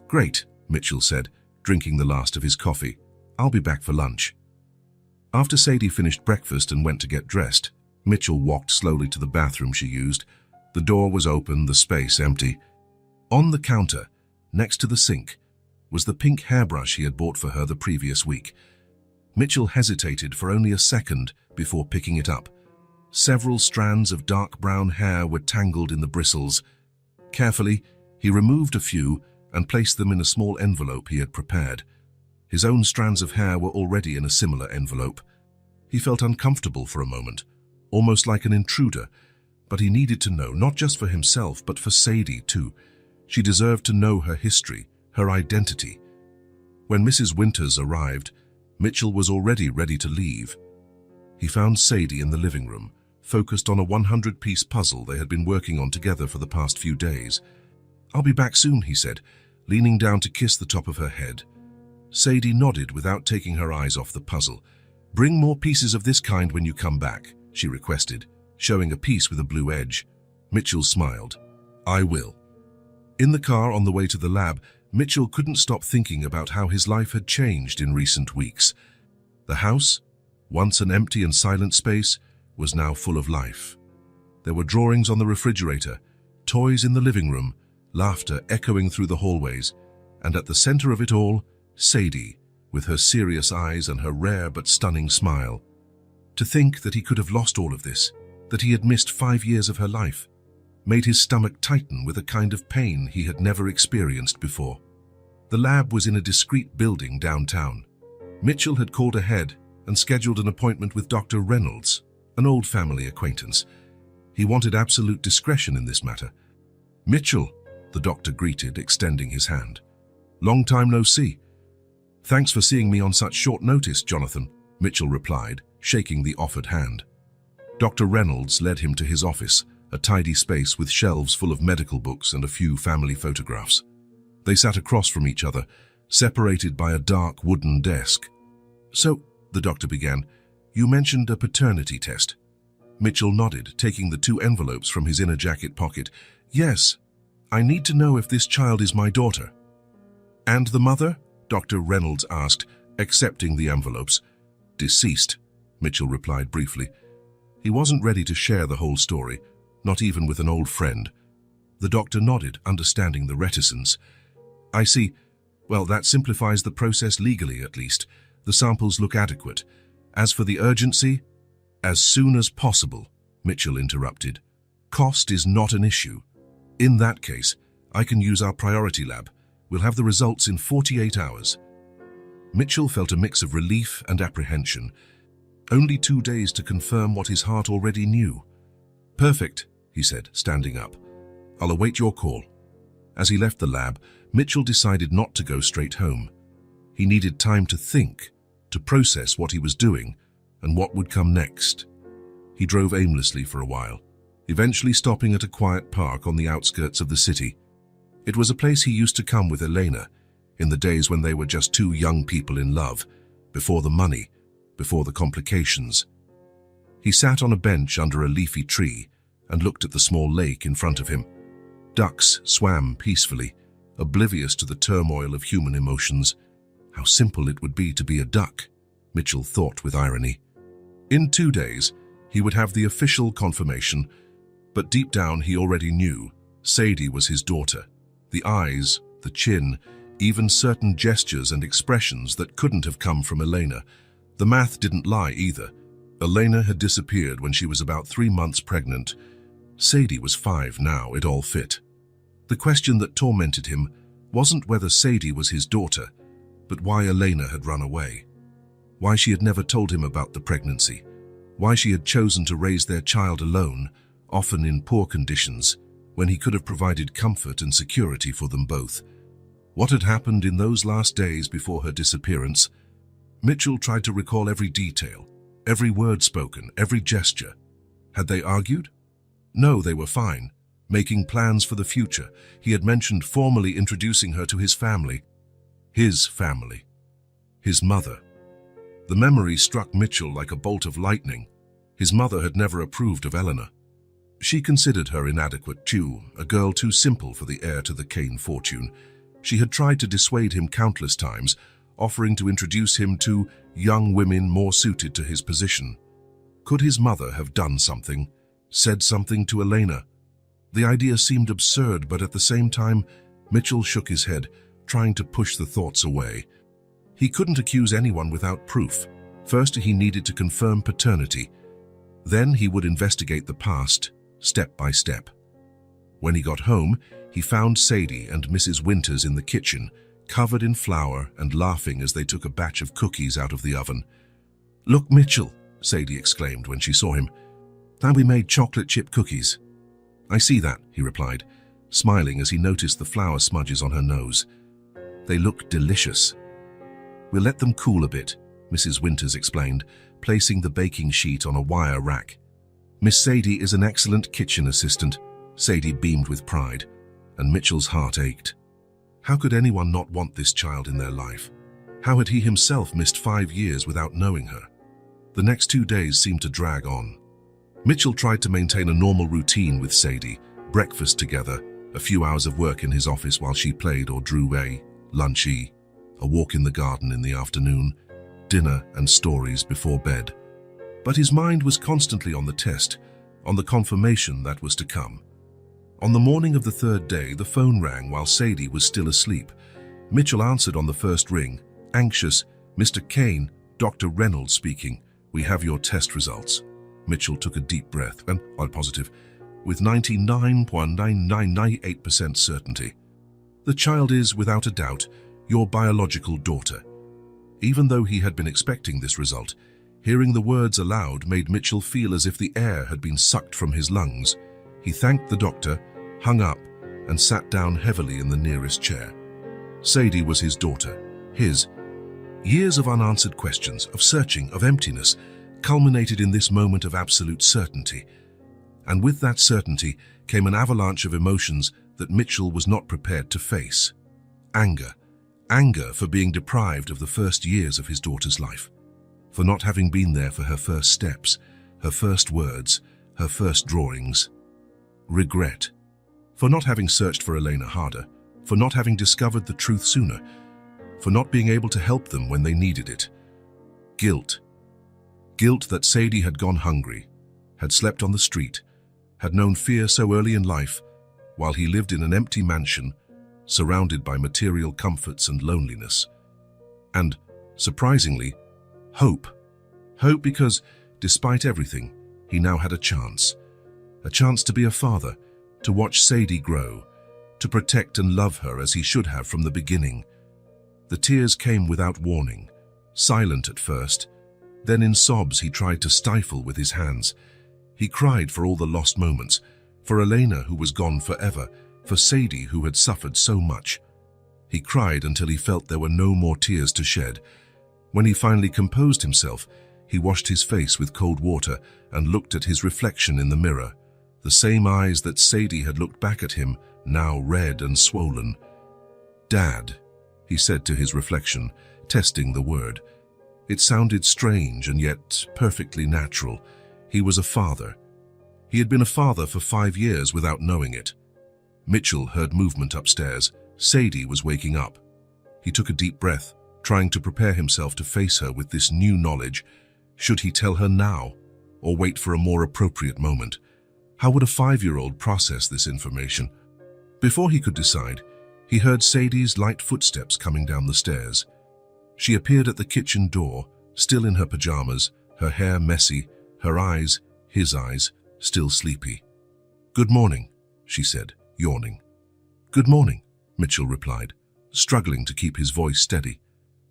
"Great," Mitchell said, drinking the last of his coffee. "I'll be back for lunch." After Sadie finished breakfast and went to get dressed, Mitchell walked slowly to the bathroom she used. The door was open, the space empty. On the counter, next to the sink, was the pink hairbrush he had bought for her the previous week. Mitchell hesitated for only a second before picking it up. Several strands of dark brown hair were tangled in the bristles. Carefully, he removed a few and placed them in a small envelope he had prepared. His own strands of hair were already in a similar envelope. He felt uncomfortable for a moment, almost like an intruder, but he needed to know, not just for himself, but for Sadie too. She deserved to know her history, her identity. When Mrs. Winters arrived, Mitchell was already ready to leave. He found Sadie in the living room, focused on a 100-piece puzzle they had been working on together for the past few days. "I'll be back soon," he said, leaning down to kiss the top of her head. Sadie nodded without taking her eyes off the puzzle. "Bring more pieces of this kind when you come back," she requested, showing a piece with a blue edge. Mitchell smiled. "I will." In the car on the way to the lab, Mitchell couldn't stop thinking about how his life had changed in recent weeks. The house, once an empty and silent space, was now full of life. There were drawings on the refrigerator, toys in the living room, laughter echoing through the hallways, and at the center of it all, Sadie, with her serious eyes and her rare but stunning smile. To think that he could have lost all of this, that he had missed 5 years of her life, made his stomach tighten with a kind of pain he had never experienced before. The lab was in a discreet building downtown. Mitchell had called ahead and scheduled an appointment with Dr. Reynolds, an old family acquaintance. He wanted absolute discretion in this matter. "Mitchell," the doctor greeted, extending his hand. "Long time no see." "Thanks for seeing me on such short notice, Jonathan," Mitchell replied, shaking the offered hand. Dr. Reynolds led him to his office, a tidy space with shelves full of medical books and a few family photographs. They sat across from each other, separated by a dark wooden desk. "So," the doctor began, "you mentioned a paternity test." Mitchell nodded, taking the 2 envelopes from his inner jacket pocket. "Yes, I need to know if this child is my daughter." "And the mother?" Dr. Reynolds asked, accepting the envelopes. "Deceased," Mitchell replied briefly. He wasn't ready to share the whole story, not even with an old friend. The doctor nodded, understanding the reticence. "I see. Well, that simplifies the process legally, at least. The samples look adequate. As for the urgency, as soon as possible," Mitchell interrupted. "Cost is not an issue. In that case, I can use our priority lab. We'll have the results in 48 hours. Mitchell felt a mix of relief and apprehension. Only 2 days to confirm what his heart already knew. "Perfect," he said, standing up. "I'll await your call." As he left the lab, Mitchell decided not to go straight home. He needed time to think, to process what he was doing and what would come next. He drove aimlessly for a while, eventually stopping at a quiet park on the outskirts of the city. It was a place he used to come with Elena, in the days when they were just 2 young people in love, before the money, before the complications. He sat on a bench under a leafy tree and looked at the small lake in front of him. Ducks swam peacefully, oblivious to the turmoil of human emotions. How simple it would be to be a duck, Mitchell thought with irony. In 2 days, he would have the official confirmation, but deep down he already knew Sadie was his daughter. The eyes, the chin, even certain gestures and expressions that couldn't have come from Elena. The math didn't lie either. Elena had disappeared when she was about 3 months pregnant. Sadie was 5 now, it all fit. The question that tormented him wasn't whether Sadie was his daughter, but why Elena had run away. Why she had never told him about the pregnancy. Why she had chosen to raise their child alone, often in poor conditions, when he could have provided comfort and security for them both. What had happened in those last days before her disappearance? Mitchell tried to recall every detail, every word spoken, every gesture. Had they argued? No, they were fine, making plans for the future. He had mentioned formally introducing her to his family. His family. His mother. The memory struck Mitchell like a bolt of lightning. His mother had never approved of Eleanor. She considered her inadequate too, a girl too simple for the heir to the Kane fortune. She had tried to dissuade him countless times, offering to introduce him to young women more suited to his position. Could his mother have done something, said something to Elena? The idea seemed absurd, but at the same time, Mitchell shook his head, trying to push the thoughts away. He couldn't accuse anyone without proof. First, he needed to confirm paternity. Then he would investigate the past, step by step. When he got home, he found Sadie and Mrs. Winters in the kitchen, covered in flour and laughing as they took a batch of cookies out of the oven. "Look, Mitchell," Sadie exclaimed when she saw him. "Now we made chocolate chip cookies." "I see that," he replied, smiling as he noticed the flour smudges on her nose. "They look delicious." "We'll let them cool a bit," Mrs. Winters explained, placing the baking sheet on a wire rack. "Miss Sadie is an excellent kitchen assistant." Sadie beamed with pride, and Mitchell's heart ached. How could anyone not want this child in their life? How had he himself missed 5 years without knowing her? The next 2 days seemed to drag on. Mitchell tried to maintain a normal routine with Sadie, breakfast together, a few hours of work in his office while she played or drew, lunchy, a walk in the garden in the afternoon, dinner and stories before bed. But his mind was constantly on the test, on the confirmation that was to come. On the morning of the 3rd day, the phone rang while Sadie was still asleep. Mitchell answered on the first ring, anxious. "Mr. Kane, Dr. Reynolds speaking. We have your test results." Mitchell took a deep breath and, while positive, with 99.9998% certainty. "The child is, without a doubt, your biological daughter." Even though he had been expecting this result, hearing the words aloud made Mitchell feel as if the air had been sucked from his lungs. He thanked the doctor, hung up, and sat down heavily in the nearest chair. Sadie was his daughter, his. Years of unanswered questions, of searching, of emptiness, culminated in this moment of absolute certainty. And with that certainty came an avalanche of emotions that Mitchell was not prepared to face. Anger. Anger for being deprived of the first years of his daughter's life, for not having been there for her first steps, her first words, her first drawings. Regret. For not having searched for Elena harder, for not having discovered the truth sooner, for not being able to help them when they needed it. Guilt. Guilt that Sadie had gone hungry, had slept on the street, had known fear so early in life, while he lived in an empty mansion, surrounded by material comforts and loneliness. And, surprisingly, hope. Hope because, despite everything, he now had a chance to be a father, to watch Sadie grow, to protect and love her as he should have from the beginning. The tears came without warning, silent at first. Then in sobs he tried to stifle with his hands. He cried for all the lost moments, for Elena who was gone forever, for Sadie who had suffered so much. He cried until he felt there were no more tears to shed. When he finally composed himself, he washed his face with cold water and looked at his reflection in the mirror. The same eyes that Sadie had looked back at him, now red and swollen. "Dad," he said to his reflection, testing the word. It sounded strange and yet perfectly natural. He was a father. He had been a father for 5 years without knowing it. Mitchell heard movement upstairs. Sadie was waking up. He took a deep breath, trying to prepare himself to face her with this new knowledge. Should he tell her now, or wait for a more appropriate moment? How would a 5-year-old process this information? Before he could decide, he heard Sadie's light footsteps coming down the stairs. She appeared at the kitchen door, still in her pajamas, her hair messy, her eyes, his eyes, still sleepy. "Good morning," she said, yawning. "Good morning," Mitchell replied, struggling to keep his voice steady.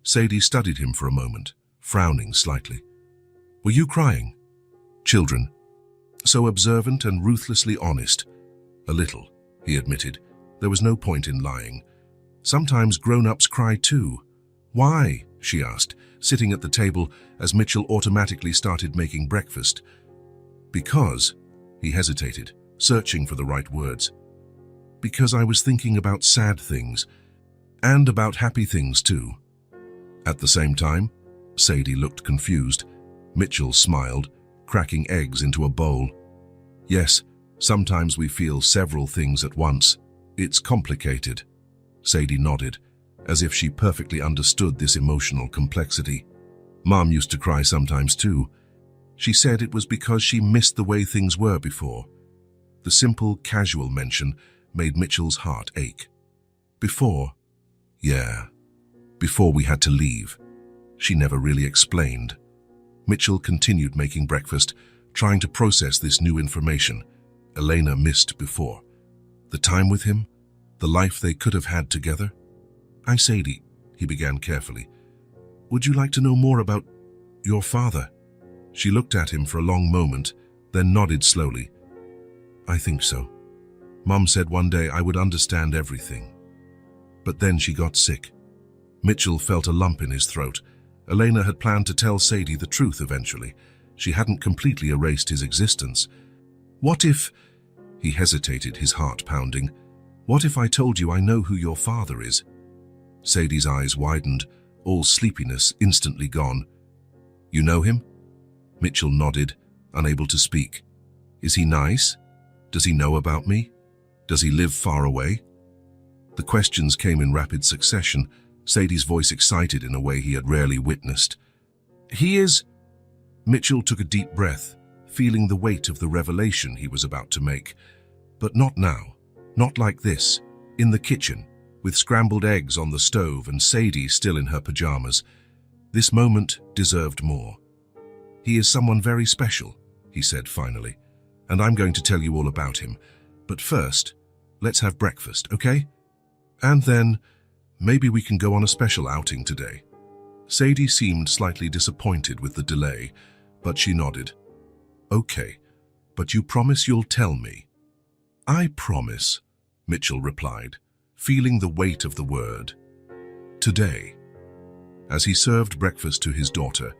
Sadie studied him for a moment, frowning slightly. "Were you crying?" "Children. So observant and ruthlessly honest." "A little," he admitted. There was no point in lying. "Sometimes grown-ups cry too." "Why?" she asked, sitting at the table as Mitchell automatically started making breakfast. "Because," he hesitated, searching for the right words. "Because I was thinking about sad things, and about happy things too." At the same time, Sadie looked confused. Mitchell smiled, cracking eggs into a bowl. "Yes, sometimes we feel several things at once. It's complicated." Sadie nodded, as if she perfectly understood this emotional complexity. "Mom used to cry sometimes too. She said it was because she missed the way things were before." The simple, casual mention made Mitchell's heart ache. Before, yeah, before we had to leave. She never really explained. Mitchell continued making breakfast, trying to process this new information Elena missed before. The time with him, the life they could have had together. Sadie, he began carefully. Would you like to know more about your father? She looked at him for a long moment, then nodded slowly. I think so. Mum said one day I would understand everything. But then she got sick. Mitchell felt a lump in his throat. Elena had planned to tell Sadie the truth eventually. She hadn't completely erased his existence. What if... He hesitated, his heart pounding. What if I told you I know who your father is? Sadie's eyes widened, all sleepiness instantly gone. You know him? Mitchell nodded, unable to speak. Is he nice? Does he know about me? Does he live far away? The questions came in rapid succession, Sadie's voice excited in a way he had rarely witnessed. He is... Mitchell took a deep breath, feeling the weight of the revelation he was about to make. But not now. Not like this. In the kitchen, with scrambled eggs on the stove and Sadie still in her pajamas. This moment deserved more. He is someone very special, he said finally, and I'm going to tell you all about him. But first, let's have breakfast, okay? And then, maybe we can go on a special outing today. Sadie seemed slightly disappointed with the delay, but she nodded. Okay, but you promise you'll tell me? I promise, Mitchell replied, feeling the weight of the word. Today. As he served breakfast to his daughter,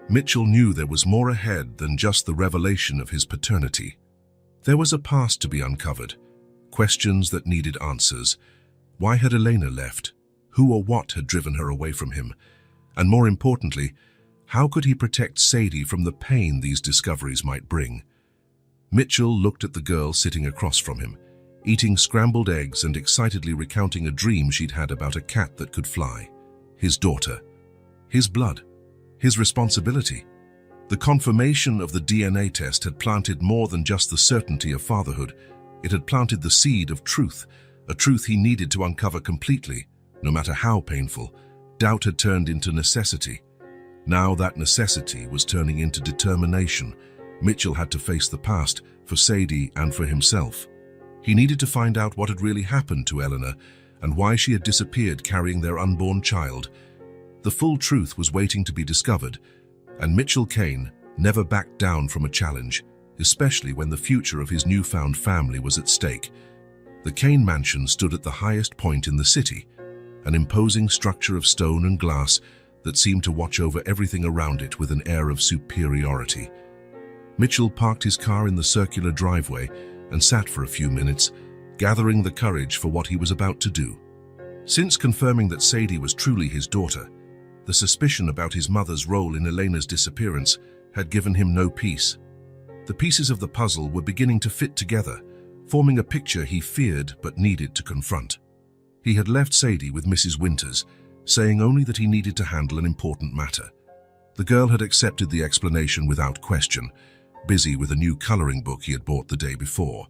Mitchell knew there was more ahead than just the revelation of his paternity. There was a past to be uncovered, questions that needed answers. Why had Elena left? Who or what had driven her away from him? And more importantly, how could he protect Sadie from the pain these discoveries might bring? Mitchell looked at the girl sitting across from him, eating scrambled eggs and excitedly recounting a dream she'd had about a cat that could fly. His daughter. His blood. His responsibility. The confirmation of the DNA test had planted more than just the certainty of fatherhood. It had planted the seed of truth, a truth he needed to uncover completely, no matter how painful. Doubt had turned into necessity. Now that necessity was turning into determination. Mitchell had to face the past, for Sadie and for himself. He needed to find out what had really happened to Eleanor and why she had disappeared carrying their unborn child. The full truth was waiting to be discovered, and Mitchell Kane never backed down from a challenge, especially when the future of his newfound family was at stake. The Kane mansion stood at the highest point in the city, an imposing structure of stone and glass that seemed to watch over everything around it with an air of superiority. Mitchell parked his car in the circular driveway and sat for a few minutes, gathering the courage for what he was about to do. Since confirming that Sadie was truly his daughter, the suspicion about his mother's role in Elena's disappearance had given him no peace. The pieces of the puzzle were beginning to fit together, forming a picture he feared but needed to confront. He had left Sadie with Mrs. Winters, saying only that he needed to handle an important matter. The girl had accepted the explanation without question, busy with a new coloring book he had bought the day before.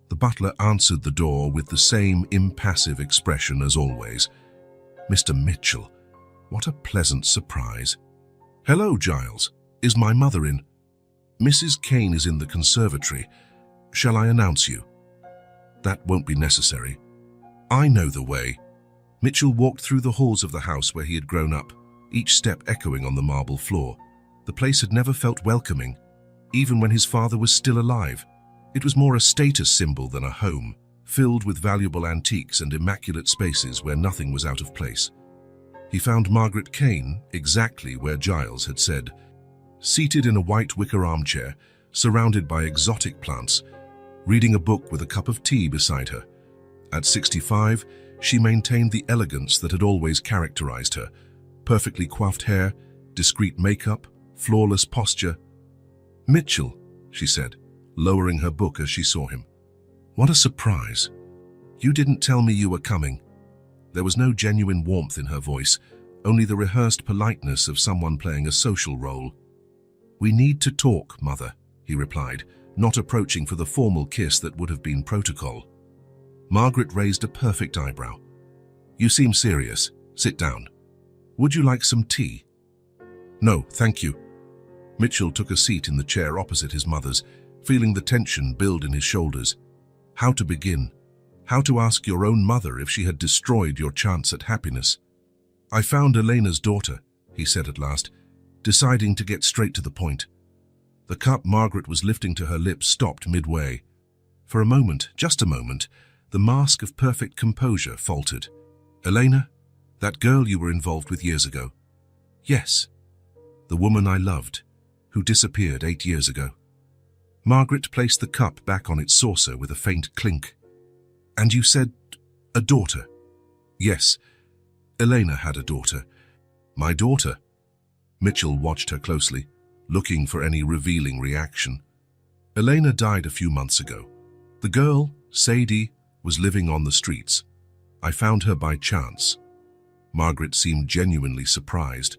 The butler answered the door with the same impassive expression as always. Mr. Mitchell, what a pleasant surprise. Hello, Giles. Is my mother in? Mrs. Kane is in the conservatory. Shall I announce you? That won't be necessary. I know the way. Mitchell walked through the halls of the house where he had grown up, each step echoing on the marble floor. The place had never felt welcoming, even when his father was still alive. It was more a status symbol than a home, filled with valuable antiques and immaculate spaces where nothing was out of place. He found Margaret Kane exactly where Giles had said, seated in a white wicker armchair, surrounded by exotic plants, reading a book with a cup of tea beside her. At 65, she maintained the elegance that had always characterized her. Perfectly coiffed hair, discreet makeup, flawless posture. Mitchell, she said, lowering her book as she saw him. What a surprise. You didn't tell me you were coming. There was no genuine warmth in her voice, only the rehearsed politeness of someone playing a social role. We need to talk, Mother, he replied, not approaching for the formal kiss that would have been protocol. Margaret raised a perfect eyebrow. You seem serious. Sit down. Would you like some tea? No, thank you. Mitchell took a seat in the chair opposite his mother's, feeling the tension build in his shoulders. How to begin? How to ask your own mother if she had destroyed your chance at happiness? I found Elena's daughter, he said at last, deciding to get straight to the point. The cup Margaret was lifting to her lips stopped midway. For a moment, just a moment, the mask of perfect composure faltered. Elena, that girl you were involved with years ago? Yes. The woman I loved, who disappeared 8 years ago. Margaret placed the cup back on its saucer with a faint clink. And you said, a daughter? Yes, Elena had a daughter. My daughter? Mitchell watched her closely, looking for any revealing reaction. Elena died a few months ago. The girl, Sadie, was living on the streets. I found her by chance. Margaret seemed genuinely surprised.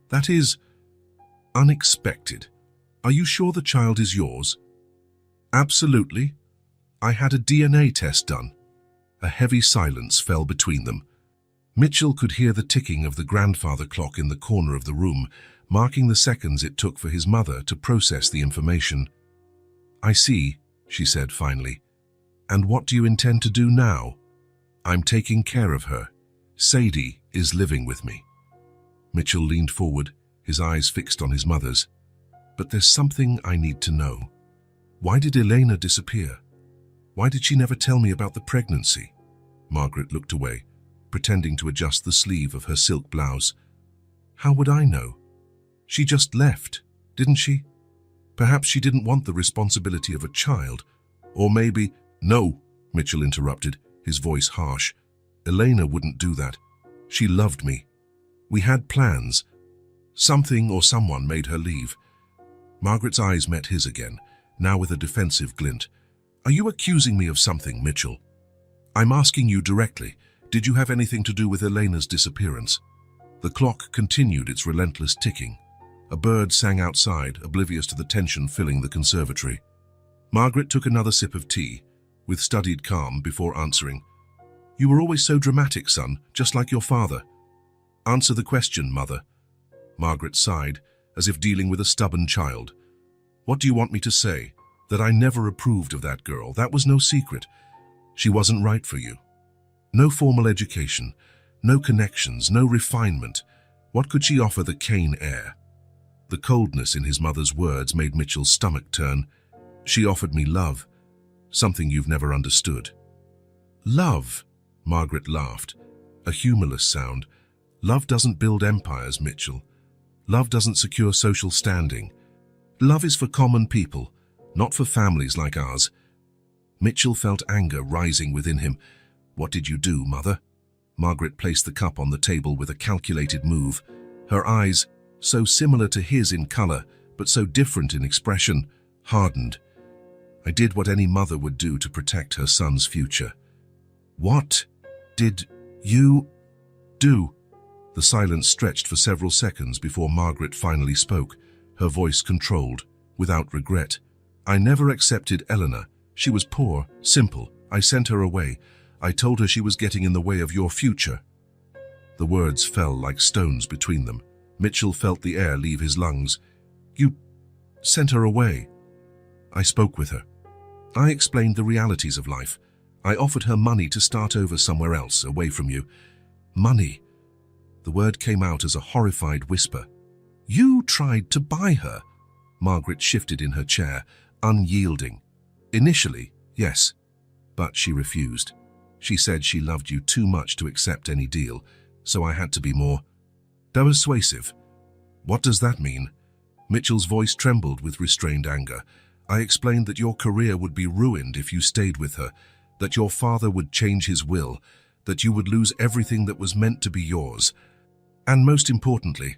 That is unexpected. Are you sure the child is yours? Absolutely. I had a DNA test done. A heavy silence fell between them. Mitchell could hear the ticking of the grandfather clock in the corner of the room, marking the seconds it took for his mother to process the information. I see, she said finally. And what do you intend to do now? I'm taking care of her. Sadie is living with me. Mitchell leaned forward, his eyes fixed on his mother's. But there's something I need to know. Why did Elena disappear? Why did she never tell me about the pregnancy? Margaret looked away, pretending to adjust the sleeve of her silk blouse. How would I know? She just left, didn't she? Perhaps she didn't want the responsibility of a child. Or maybe... No, Mitchell interrupted, his voice harsh. Elena wouldn't do that. She loved me. We had plans. Something or someone made her leave. Margaret's eyes met his again, now with a defensive glint. Are you accusing me of something, Mitchell? I'm asking you directly. Did you have anything to do with Elena's disappearance? The clock continued its relentless ticking. A bird sang outside, oblivious to the tension filling the conservatory. Margaret took another sip of tea, with studied calm, before answering. You were always so dramatic, son, just like your father. Answer the question, mother. Margaret sighed, as if dealing with a stubborn child. What do you want me to say? That I never approved of that girl. That was no secret. She wasn't right for you. No formal education, no connections, no refinement. What could she offer the Kane heir? The coldness in his mother's words made Mitchell's stomach turn. She offered me love, something you've never understood. Love, Margaret laughed, a humorless sound. Love doesn't build empires, Mitchell. Love doesn't secure social standing. Love is for common people, not for families like ours. Mitchell felt anger rising within him. What did you do, mother? Margaret placed the cup on the table with a calculated move. Her eyes, so similar to his in color, but so different in expression, hardened. I did what any mother would do to protect her son's future. What did you do? The silence stretched for several seconds before Margaret finally spoke, her voice controlled, without regret. I never accepted Eleanor. She was poor, simple. I sent her away. I told her she was getting in the way of your future. The words fell like stones between them. Mitchell felt the air leave his lungs. You sent her away. I spoke with her. I explained the realities of life. I offered her money to start over somewhere else, away from you. Money. The word came out as a horrified whisper. You tried to buy her. Margaret shifted in her chair, unyielding. Initially, yes, but she refused. She said she loved you too much to accept any deal, so I had to be more persuasive. What does that mean? Mitchell's voice trembled with restrained anger. I explained that your career would be ruined if you stayed with her, that your father would change his will, that you would lose everything that was meant to be yours. And most importantly,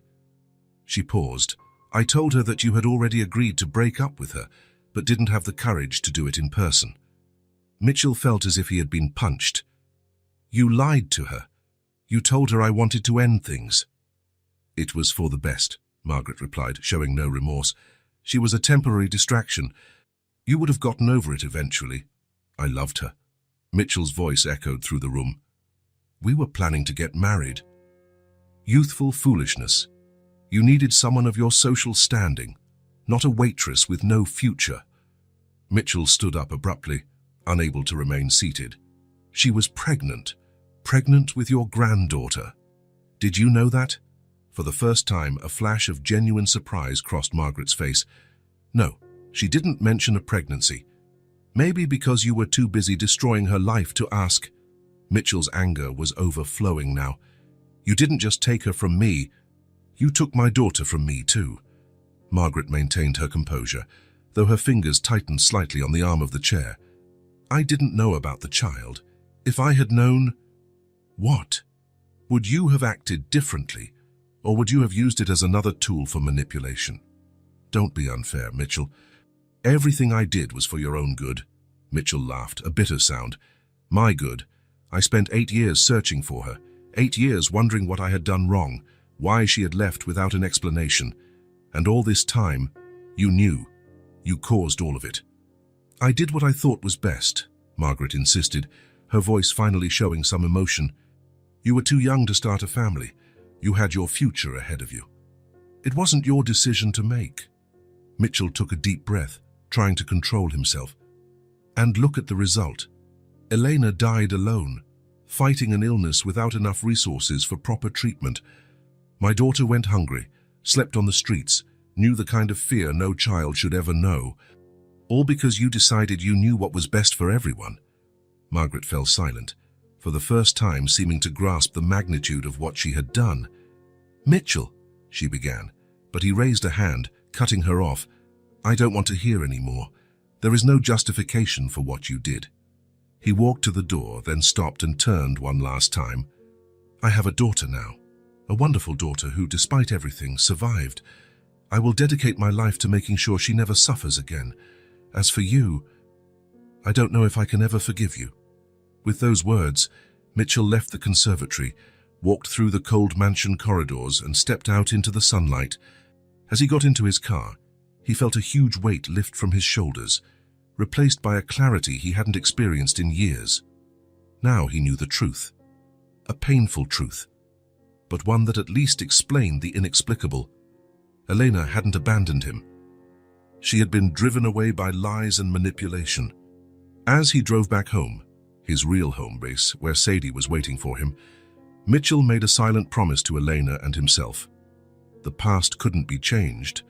she paused. I told her that you had already agreed to break up with her, but didn't have the courage to do it in person. Mitchell felt as if he had been punched. You lied to her. You told her I wanted to end things. It was for the best, Margaret replied, showing no remorse. She was a temporary distraction. You would have gotten over it eventually. I loved her. Mitchell's voice echoed through the room. We were planning to get married. Youthful foolishness. You needed someone of your social standing, not a waitress with no future. Mitchell stood up abruptly, unable to remain seated. She was pregnant. Pregnant with your granddaughter. Did you know that? For the first time, a flash of genuine surprise crossed Margaret's face. No, she didn't mention a pregnancy. Maybe because you were too busy destroying her life to ask. Mitchell's anger was overflowing now. You didn't just take her from me, you took my daughter from me too. Margaret maintained her composure, though her fingers tightened slightly on the arm of the chair. I didn't know about the child. If I had known... What? Would you have acted differently, or would you have used it as another tool for manipulation? Don't be unfair, Mitchell. Everything I did was for your own good. Mitchell laughed, a bitter sound. My good. I spent 8 years searching for her, 8 years wondering what I had done wrong, why she had left without an explanation. And all this time, you knew. You caused all of it. I did what I thought was best, Margaret insisted, her voice finally showing some emotion. You were too young to start a family. You had your future ahead of you. It wasn't your decision to make. Mitchell took a deep breath, trying to control himself. And look at the result. Elena died alone, fighting an illness without enough resources for proper treatment. My daughter went hungry, slept on the streets, knew the kind of fear no child should ever know. All because you decided you knew what was best for everyone. Margaret fell silent, for the first time seeming to grasp the magnitude of what she had done. Mitchell, she began, but he raised a hand, cutting her off. I don't want to hear any more. There is no justification for what you did. He walked to the door, then stopped and turned one last time. I have a daughter now, a wonderful daughter who, despite everything, survived. I will dedicate my life to making sure she never suffers again. As for you, I don't know if I can ever forgive you. With those words, Mitchell left the conservatory, walked through the cold mansion corridors and stepped out into the sunlight. As he got into his car, he felt a huge weight lift from his shoulders, replaced by a clarity he hadn't experienced in years. Now he knew the truth. A painful truth, but one that at least explained the inexplicable. Elena hadn't abandoned him. She had been driven away by lies and manipulation. As he drove back home, his real home base, where Sadie was waiting for him, Mitchell made a silent promise to Elena and himself. The past couldn't be changed,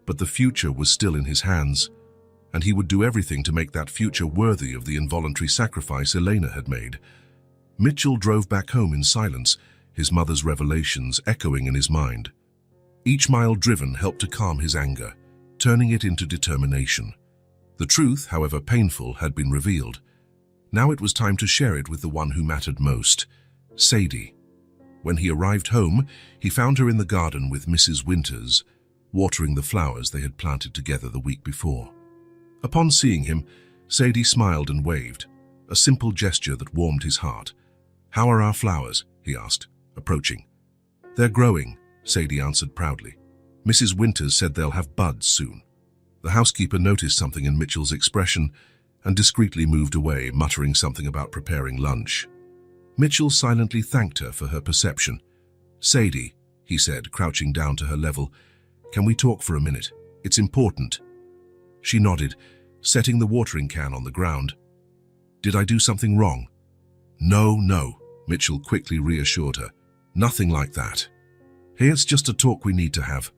but the future was still in his hands, and he would do everything to make that future worthy of the involuntary sacrifice Elena had made. Mitchell drove back home in silence, his mother's revelations echoing in his mind. Each mile driven helped to calm his anger, turning it into determination. The truth, however painful, had been revealed. Now it was time to share it with the one who mattered most, Sadie. When he arrived home, he found her in the garden with Mrs. Winters, watering the flowers they had planted together the week before. Upon seeing him, Sadie smiled and waved, a simple gesture that warmed his heart. How are our flowers? He asked, approaching. They're growing, Sadie answered proudly. Mrs. Winters said they'll have buds soon. The housekeeper noticed something in Mitchell's expression and discreetly moved away, muttering something about preparing lunch. Mitchell silently thanked her for her perception. Sadie, he said, crouching down to her level, can we talk for a minute? It's important. She nodded, setting the watering can on the ground. Did I do something wrong? No, Mitchell quickly reassured her. Nothing like that. Hey, it's just a talk we need to have.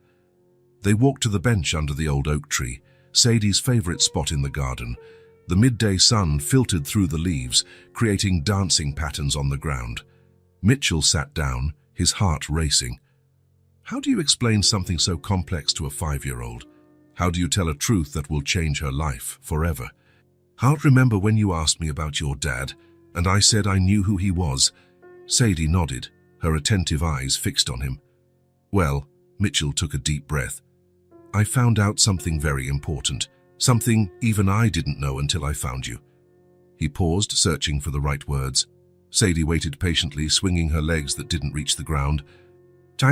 They walked to the bench under the old oak tree, Sadie's favorite spot in the garden. The midday sun filtered through the leaves, creating dancing patterns on the ground. Mitchell sat down, his heart racing. How do you explain something so complex to a 5-year-old? How do you tell a truth that will change her life forever? I'll remember when you asked me about your dad, and I said I knew who he was. Sadie nodded, her attentive eyes fixed on him. Well, Mitchell took a deep breath. I found out something very important, something even I didn't know until I found you. He paused, searching for the right words. Sadie waited patiently, swinging her legs that didn't reach the ground.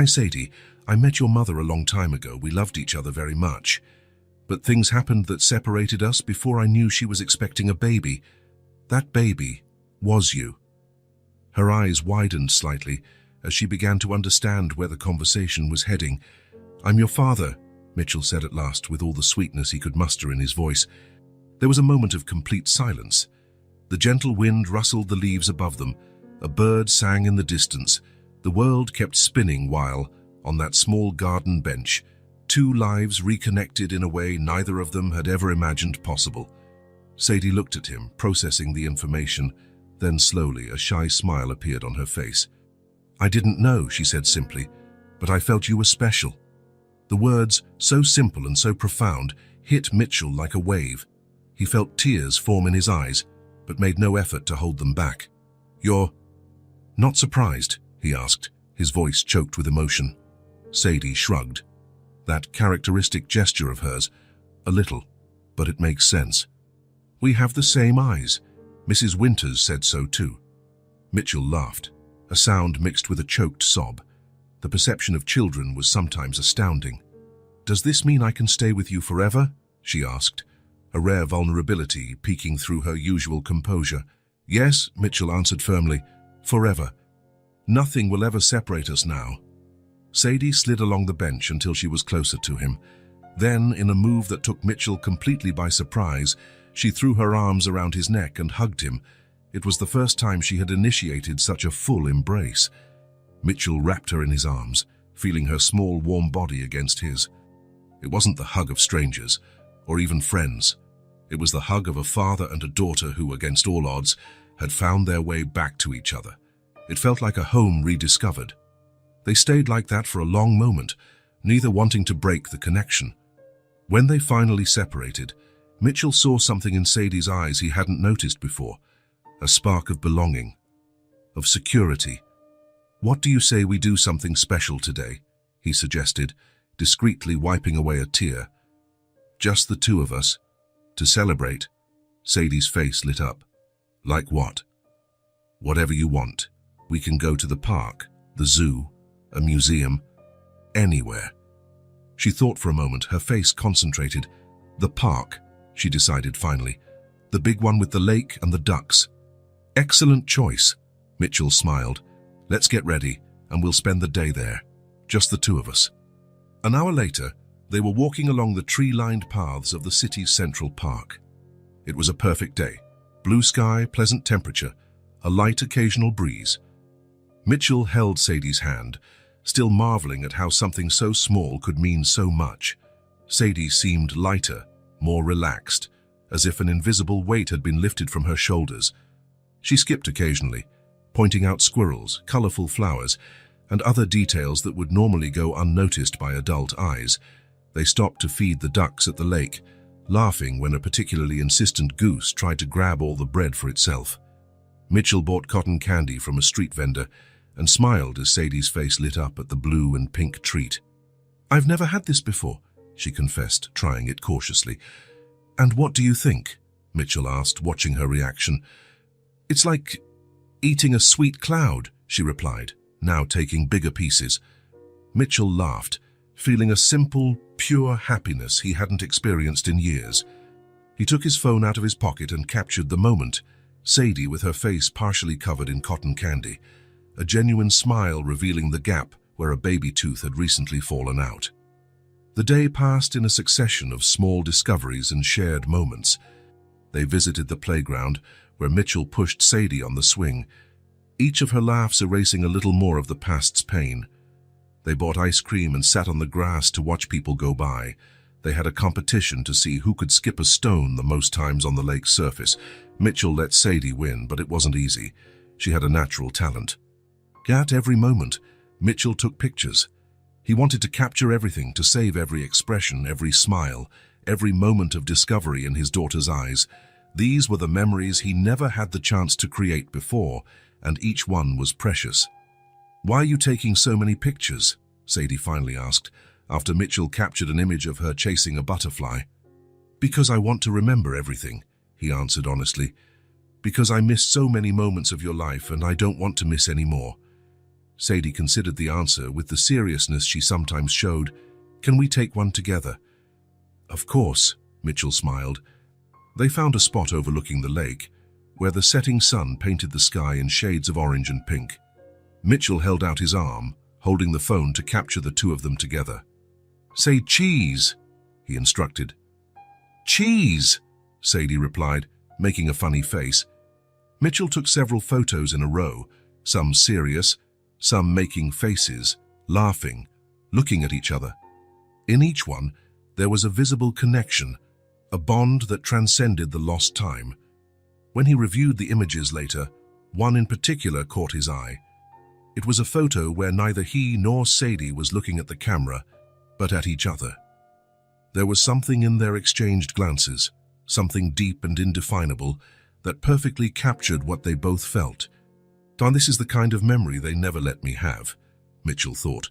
Sadie, I met your mother a long time ago. We loved each other very much. But things happened that separated us before I knew she was expecting a baby. That baby, Was you? Her eyes widened slightly as she began to understand where the conversation was heading. I'm your father, Mitchell said at last, with all the sweetness he could muster in his voice. There was a moment of complete silence. The gentle wind rustled the leaves above them. A bird sang in the distance. The world kept spinning while, on that small garden bench, two lives reconnected in a way neither of them had ever imagined possible. Sadie looked at him, processing the information. Then slowly, a shy smile appeared on her face. I didn't know, she said simply, but I felt you were special. The words, so simple and so profound, hit Mitchell like a wave. He felt tears form in his eyes, but made no effort to hold them back. You're not surprised, he asked, his voice choked with emotion. Sadie shrugged. That characteristic gesture of hers, a little, but it makes sense. We have the same eyes. Mrs. Winters said so too. Mitchell laughed, a sound mixed with a choked sob. The perception of children was sometimes astounding. Does this mean I can stay with you forever? She asked, a rare vulnerability peeking through her usual composure. Yes, Mitchell answered firmly, forever. Nothing will ever separate us now. Sadie slid along the bench until she was closer to him. Then, in a move that took Mitchell completely by surprise, she threw her arms around his neck and hugged him. It was the first time she had initiated such a full embrace. Mitchell wrapped her in his arms, feeling her small, warm body against his. It wasn't the hug of strangers, or even friends. It was the hug of a father and a daughter who, against all odds, had found their way back to each other. It felt like a home rediscovered. They stayed like that for a long moment, neither wanting to break the connection. When they finally separated, Mitchell saw something in Sadie's eyes he hadn't noticed before, a spark of belonging, of security. What do you say we do something special today? He suggested, discreetly wiping away a tear. Just the two of us, to celebrate. Sadie's face lit up. Like what? Whatever you want. We can go to the park, the zoo, a museum, anywhere. She thought for a moment, her face concentrated. The park, she decided finally. The big one with the lake and the ducks. Excellent choice, Mitchell smiled. Let's get ready, and we'll spend the day there. Just the two of us. An hour later, they were walking along the tree-lined paths of the city's central park. It was a perfect day. Blue sky, pleasant temperature, a light occasional breeze. Mitchell held Sadie's hand, still marveling at how something so small could mean so much. Sadie seemed lighter, more relaxed, as if an invisible weight had been lifted from her shoulders. She skipped occasionally, pointing out squirrels, colorful flowers, and other details that would normally go unnoticed by adult eyes. They stopped to feed the ducks at the lake, laughing when a particularly insistent goose tried to grab all the bread for itself. Mitchell bought cotton candy from a street vendor and smiled as Sadie's face lit up at the blue and pink treat. I've never had this before, she confessed, trying it cautiously. And what do you think? Mitchell asked, watching her reaction. It's like eating a sweet cloud, she replied, now taking bigger pieces. Mitchell laughed, feeling a simple, pure happiness he hadn't experienced in years. He took his phone out of his pocket and captured the moment, Sadie with her face partially covered in cotton candy, a genuine smile revealing the gap where a baby tooth had recently fallen out. The day passed in a succession of small discoveries and shared moments. They visited the playground, where Mitchell pushed Sadie on the swing, each of her laughs erasing a little more of the past's pain. They bought ice cream and sat on the grass to watch people go by. They had a competition to see who could skip a stone the most times on the lake's surface. Mitchell let Sadie win, but it wasn't easy. She had a natural talent. At every moment, Mitchell took pictures. He wanted to capture everything, to save every expression, every smile, every moment of discovery in his daughter's eyes. These were the memories he never had the chance to create before, and each one was precious. Why are you taking so many pictures? Sadie finally asked, after Mitchell captured an image of her chasing a butterfly. Because I want to remember everything, he answered honestly. Because I missed so many moments of your life and I don't want to miss any more. Sadie considered the answer with the seriousness she sometimes showed. Can we take one together? Of course, Mitchell smiled. They found a spot overlooking the lake. where the setting sun painted the sky in shades of orange and pink. Mitchell held out his arm, holding the phone to capture the two of them together. "Say cheese," he instructed. "Cheese," Sadie replied, making a funny face. Mitchell took several photos in a row, some serious, some making faces, laughing, looking at each other. In each one, there was a visible connection, a bond that transcended the lost time. When he reviewed the images later, one in particular caught his eye. It was a photo where neither he nor Sadie was looking at the camera, but at each other. There was something in their exchanged glances, something deep and indefinable, that perfectly captured what they both felt. "And this is the kind of memory they never let me have," Mitchell thought,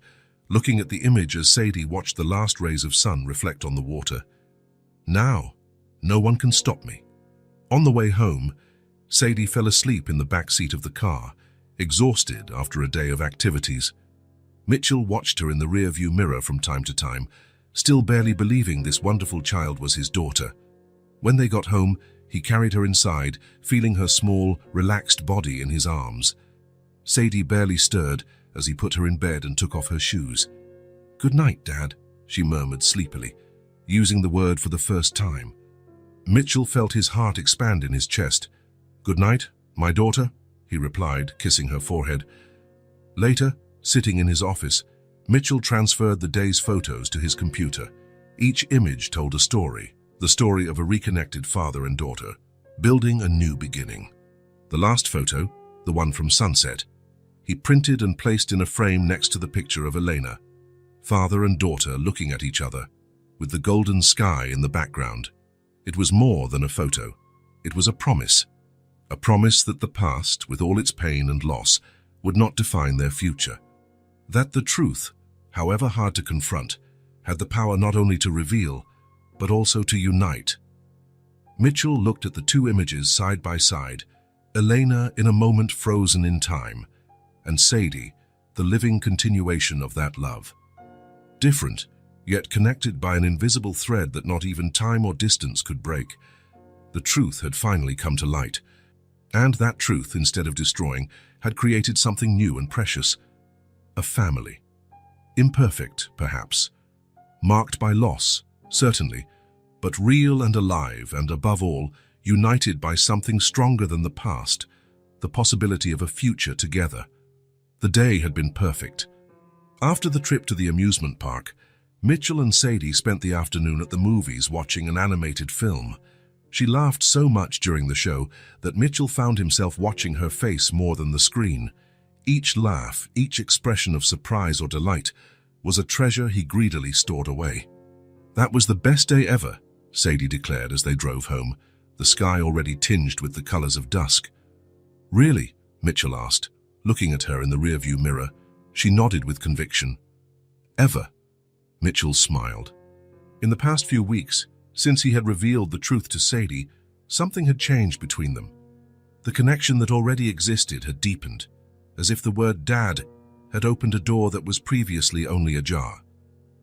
looking at the image as Sadie watched the last rays of sun reflect on the water. "Now, no one can stop me." On the way home, Sadie fell asleep in the back seat of the car, exhausted after a day of activities. Mitchell watched her in the rearview mirror from time to time, still barely believing this wonderful child was his daughter. When they got home, he carried her inside, feeling her small, relaxed body in his arms. Sadie barely stirred as he put her in bed and took off her shoes. "Good night, Dad," she murmured sleepily, using the word for the first time. Mitchell felt his heart expand in his chest. "Good night, my daughter," he replied, kissing her forehead. Later, sitting in his office, Mitchell transferred the day's photos to his computer. Each image told a story, the story of a reconnected father and daughter, building a new beginning. The last photo, the one from sunset, he printed and placed in a frame next to the picture of Elena, father and daughter looking at each other, with the golden sky in the background. It was more than a photo. It was a promise that the past, with all its pain and loss, would not define their future. That the truth, however hard to confront, had the power not only to reveal, but also to unite. Mitchell looked at the two images side by side, Elena in a moment frozen in time, and Sadie, the living continuation of that love. Different, yet connected by an invisible thread that not even time or distance could break. The truth had finally come to light, and that truth, instead of destroying, had created something new and precious. A family. Imperfect, perhaps. Marked by loss, certainly, but real and alive, and above all, united by something stronger than the past, the possibility of a future together. The day had been perfect. After the trip to the amusement park, Mitchell and Sadie spent the afternoon at the movies watching an animated film. She laughed so much during the show that Mitchell found himself watching her face more than the screen. Each laugh, each expression of surprise or delight, was a treasure he greedily stored away. "That was the best day ever," Sadie declared as they drove home, the sky already tinged with the colors of dusk. "Really?" Mitchell asked, looking at her in the rearview mirror. She nodded with conviction. "Ever?" Mitchell smiled. In the past few weeks, since he had revealed the truth to Sadie, something had changed between them. The connection that already existed had deepened, as if the word Dad had opened a door that was previously only ajar.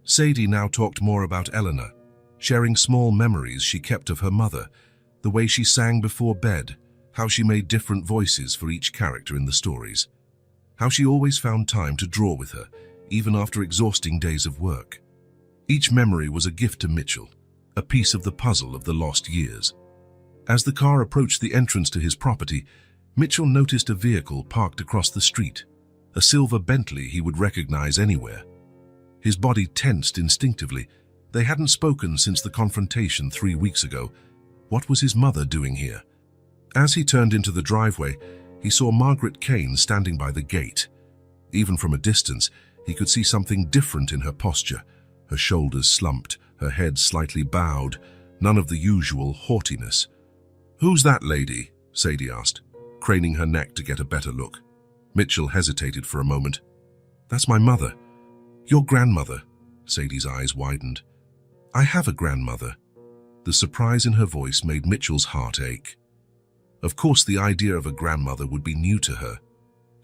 Sadie now talked more about Eleanor, sharing small memories she kept of her mother, the way she sang before bed, how she made different voices for each character in the stories, how she always found time to draw with her, even after exhausting days of work. Each memory was a gift to Mitchell, a piece of the puzzle of the lost years. As the car approached the entrance to his property, Mitchell noticed a vehicle parked across the street, a silver Bentley he would recognize anywhere. His body tensed instinctively. They hadn't spoken since the confrontation 3 weeks ago. What was his mother doing here? As he turned into the driveway, he saw Margaret Kane standing by the gate. Even from a distance, he could see something different in her posture. Her shoulders slumped, her head slightly bowed, none of the usual haughtiness. "Who's that lady?" Sadie asked, craning her neck to get a better look. Mitchell hesitated for a moment. "That's my mother." "Your grandmother?" Sadie's eyes widened. "I have a grandmother." The surprise in her voice made Mitchell's heart ache. Of course, the idea of a grandmother would be new to her.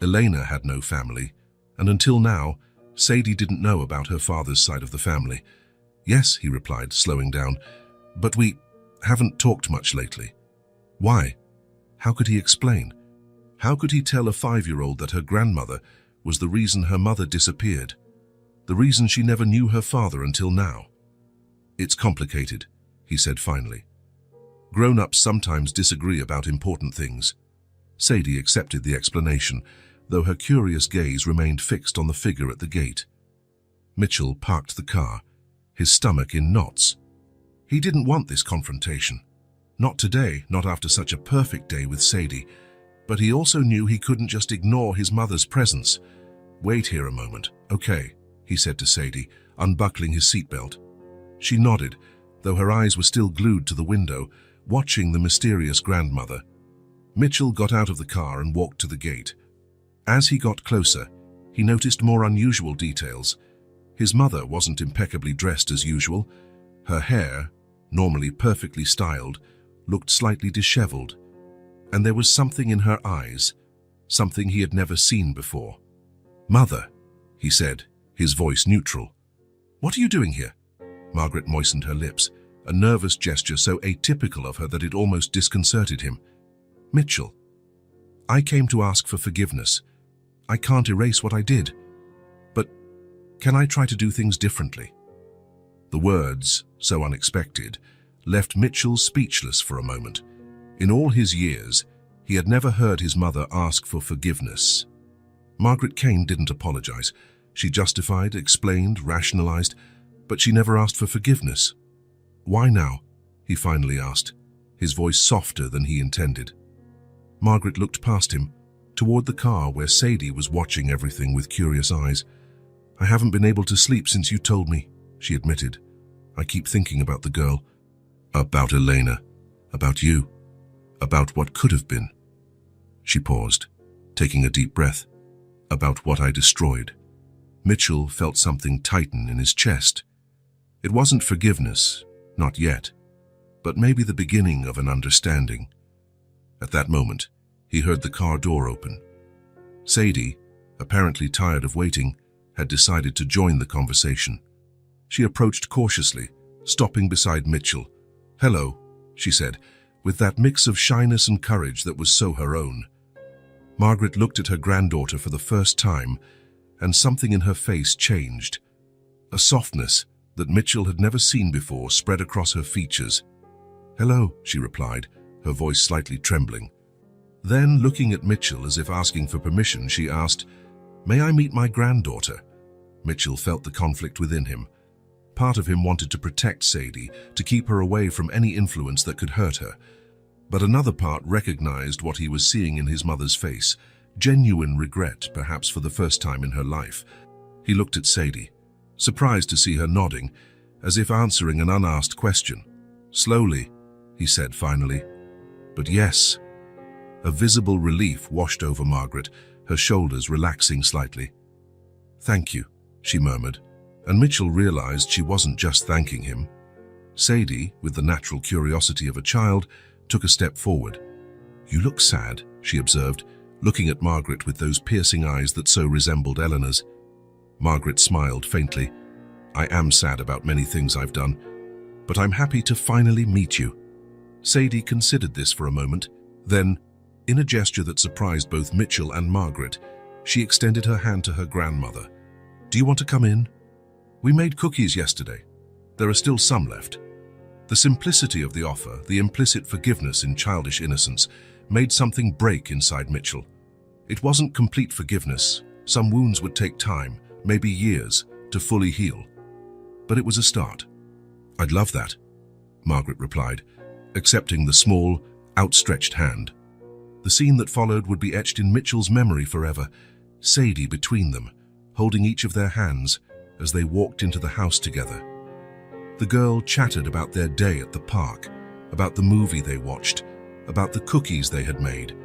Elena had no family, and until now, Sadie didn't know about her father's side of the family. "Yes," he replied, slowing down, "but we haven't talked much lately." "Why?" How could he explain? How could he tell a 5-year-old that her grandmother was the reason her mother disappeared? The reason she never knew her father until now? "It's complicated," he said finally. "Grown-ups sometimes disagree about important things." Sadie accepted the explanation, though her curious gaze remained fixed on the figure at the gate. Mitchell parked the car, his stomach in knots. He didn't want this confrontation. Not today, not after such a perfect day with Sadie, but he also knew he couldn't just ignore his mother's presence. "Wait here a moment, okay," he said to Sadie, unbuckling his seatbelt. She nodded, though her eyes were still glued to the window, watching the mysterious grandmother. Mitchell got out of the car and walked to the gate. As he got closer, he noticed more unusual details. His mother wasn't impeccably dressed as usual. Her hair, normally perfectly styled, looked slightly disheveled, and there was something in her eyes, something he had never seen before. "Mother," he said, his voice neutral. "What are you doing here?" Margaret moistened her lips, a nervous gesture so atypical of her that it almost disconcerted him. "Mitchell, I came to ask for forgiveness. I can't erase what I did, but can I try to do things differently?" The words, so unexpected, left Mitchell speechless for a moment. In all his years, he had never heard his mother ask for forgiveness. Margaret Kane didn't apologize. She justified, explained, rationalized, but she never asked for forgiveness. "Why now?" he finally asked, his voice softer than he intended. Margaret looked past him, toward the car where Sadie was watching everything with curious eyes. "I haven't been able to sleep since you told me," she admitted. "I keep thinking about the girl, about Elena, about you, about what could have been." She paused, taking a deep breath. "About what I destroyed." Mitchell felt something tighten in his chest. It wasn't forgiveness, not yet, but maybe the beginning of an understanding. At that moment, he heard the car door open. Sadie, apparently tired of waiting, had decided to join the conversation. She approached cautiously, stopping beside Mitchell. "Hello," she said, with that mix of shyness and courage that was so her own. Margaret looked at her granddaughter for the first time, and something in her face changed. A softness that Mitchell had never seen before spread across her features. "Hello," she replied, her voice slightly trembling. Then, looking at Mitchell as if asking for permission, she asked, "May I meet my granddaughter?" Mitchell felt the conflict within him. Part of him wanted to protect Sadie, to keep her away from any influence that could hurt her. But another part recognized what he was seeing in his mother's face, genuine regret, perhaps for the first time in her life. He looked at Sadie, surprised to see her nodding, as if answering an unasked question. "Slowly," he said finally. "But yes." A visible relief washed over Margaret, her shoulders relaxing slightly. "Thank you," she murmured, and Mitchell realized she wasn't just thanking him. Sadie, with the natural curiosity of a child, took a step forward. "You look sad," she observed, looking at Margaret with those piercing eyes that so resembled Eleanor's. Margaret smiled faintly. "I am sad about many things I've done, but I'm happy to finally meet you." Sadie considered this for a moment. Then, in a gesture that surprised both Mitchell and Margaret, she extended her hand to her grandmother. "Do you want to come in? We made cookies yesterday. There are still some left." The simplicity of the offer, the implicit forgiveness in childish innocence, made something break inside Mitchell. It wasn't complete forgiveness. Some wounds would take time, maybe years, to fully heal. But it was a start. "I'd love that," Margaret replied, accepting the small, outstretched hand. The scene that followed would be etched in Mitchell's memory forever, Sadie between them, holding each of their hands as they walked into the house together. The girl chattered about their day at the park, about the movie they watched, about the cookies they had made.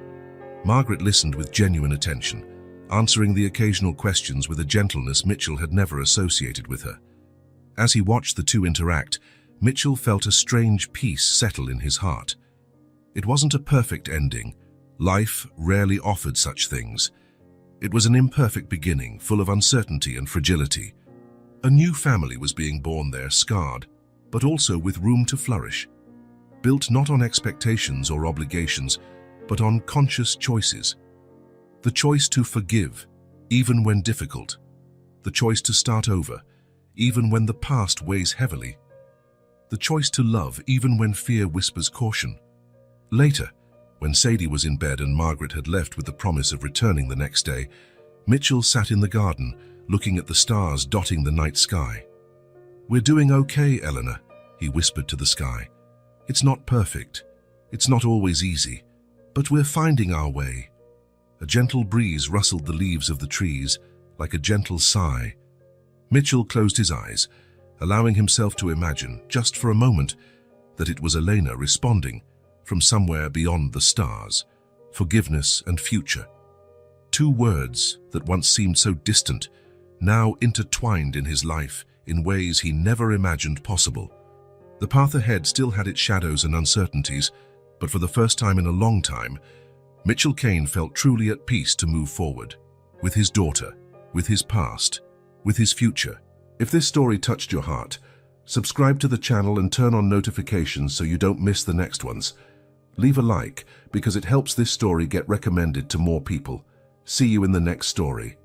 Margaret listened with genuine attention, answering the occasional questions with a gentleness Mitchell had never associated with her. As he watched the two interact, Mitchell felt a strange peace settle in his heart. It wasn't a perfect ending. Life rarely offered such things. It was an imperfect beginning, full of uncertainty and fragility. A new family was being born there, scarred, but also with room to flourish. Built not on expectations or obligations, but on conscious choices. The choice to forgive, even when difficult. The choice to start over, even when the past weighs heavily. The choice to love, even when fear whispers caution. Later, when Sadie was in bed and Margaret had left with the promise of returning the next day, Mitchell sat in the garden, looking at the stars dotting the night sky. "We're doing okay, Eleanor," he whispered to the sky. "It's not perfect. It's not always easy, but we're finding our way." A gentle breeze rustled the leaves of the trees, like a gentle sigh. Mitchell closed his eyes, allowing himself to imagine, just for a moment, that it was Elena responding from somewhere beyond the stars. Forgiveness and future. Two words that once seemed so distant, now intertwined in his life in ways he never imagined possible. The path ahead still had its shadows and uncertainties, but for the first time in a long time, Mitchell Kane felt truly at peace to move forward, with his daughter, with his past, with his future. If this story touched your heart, subscribe to the channel and turn on notifications so you don't miss the next ones. Leave a like because it helps this story get recommended to more people. See you in the next story.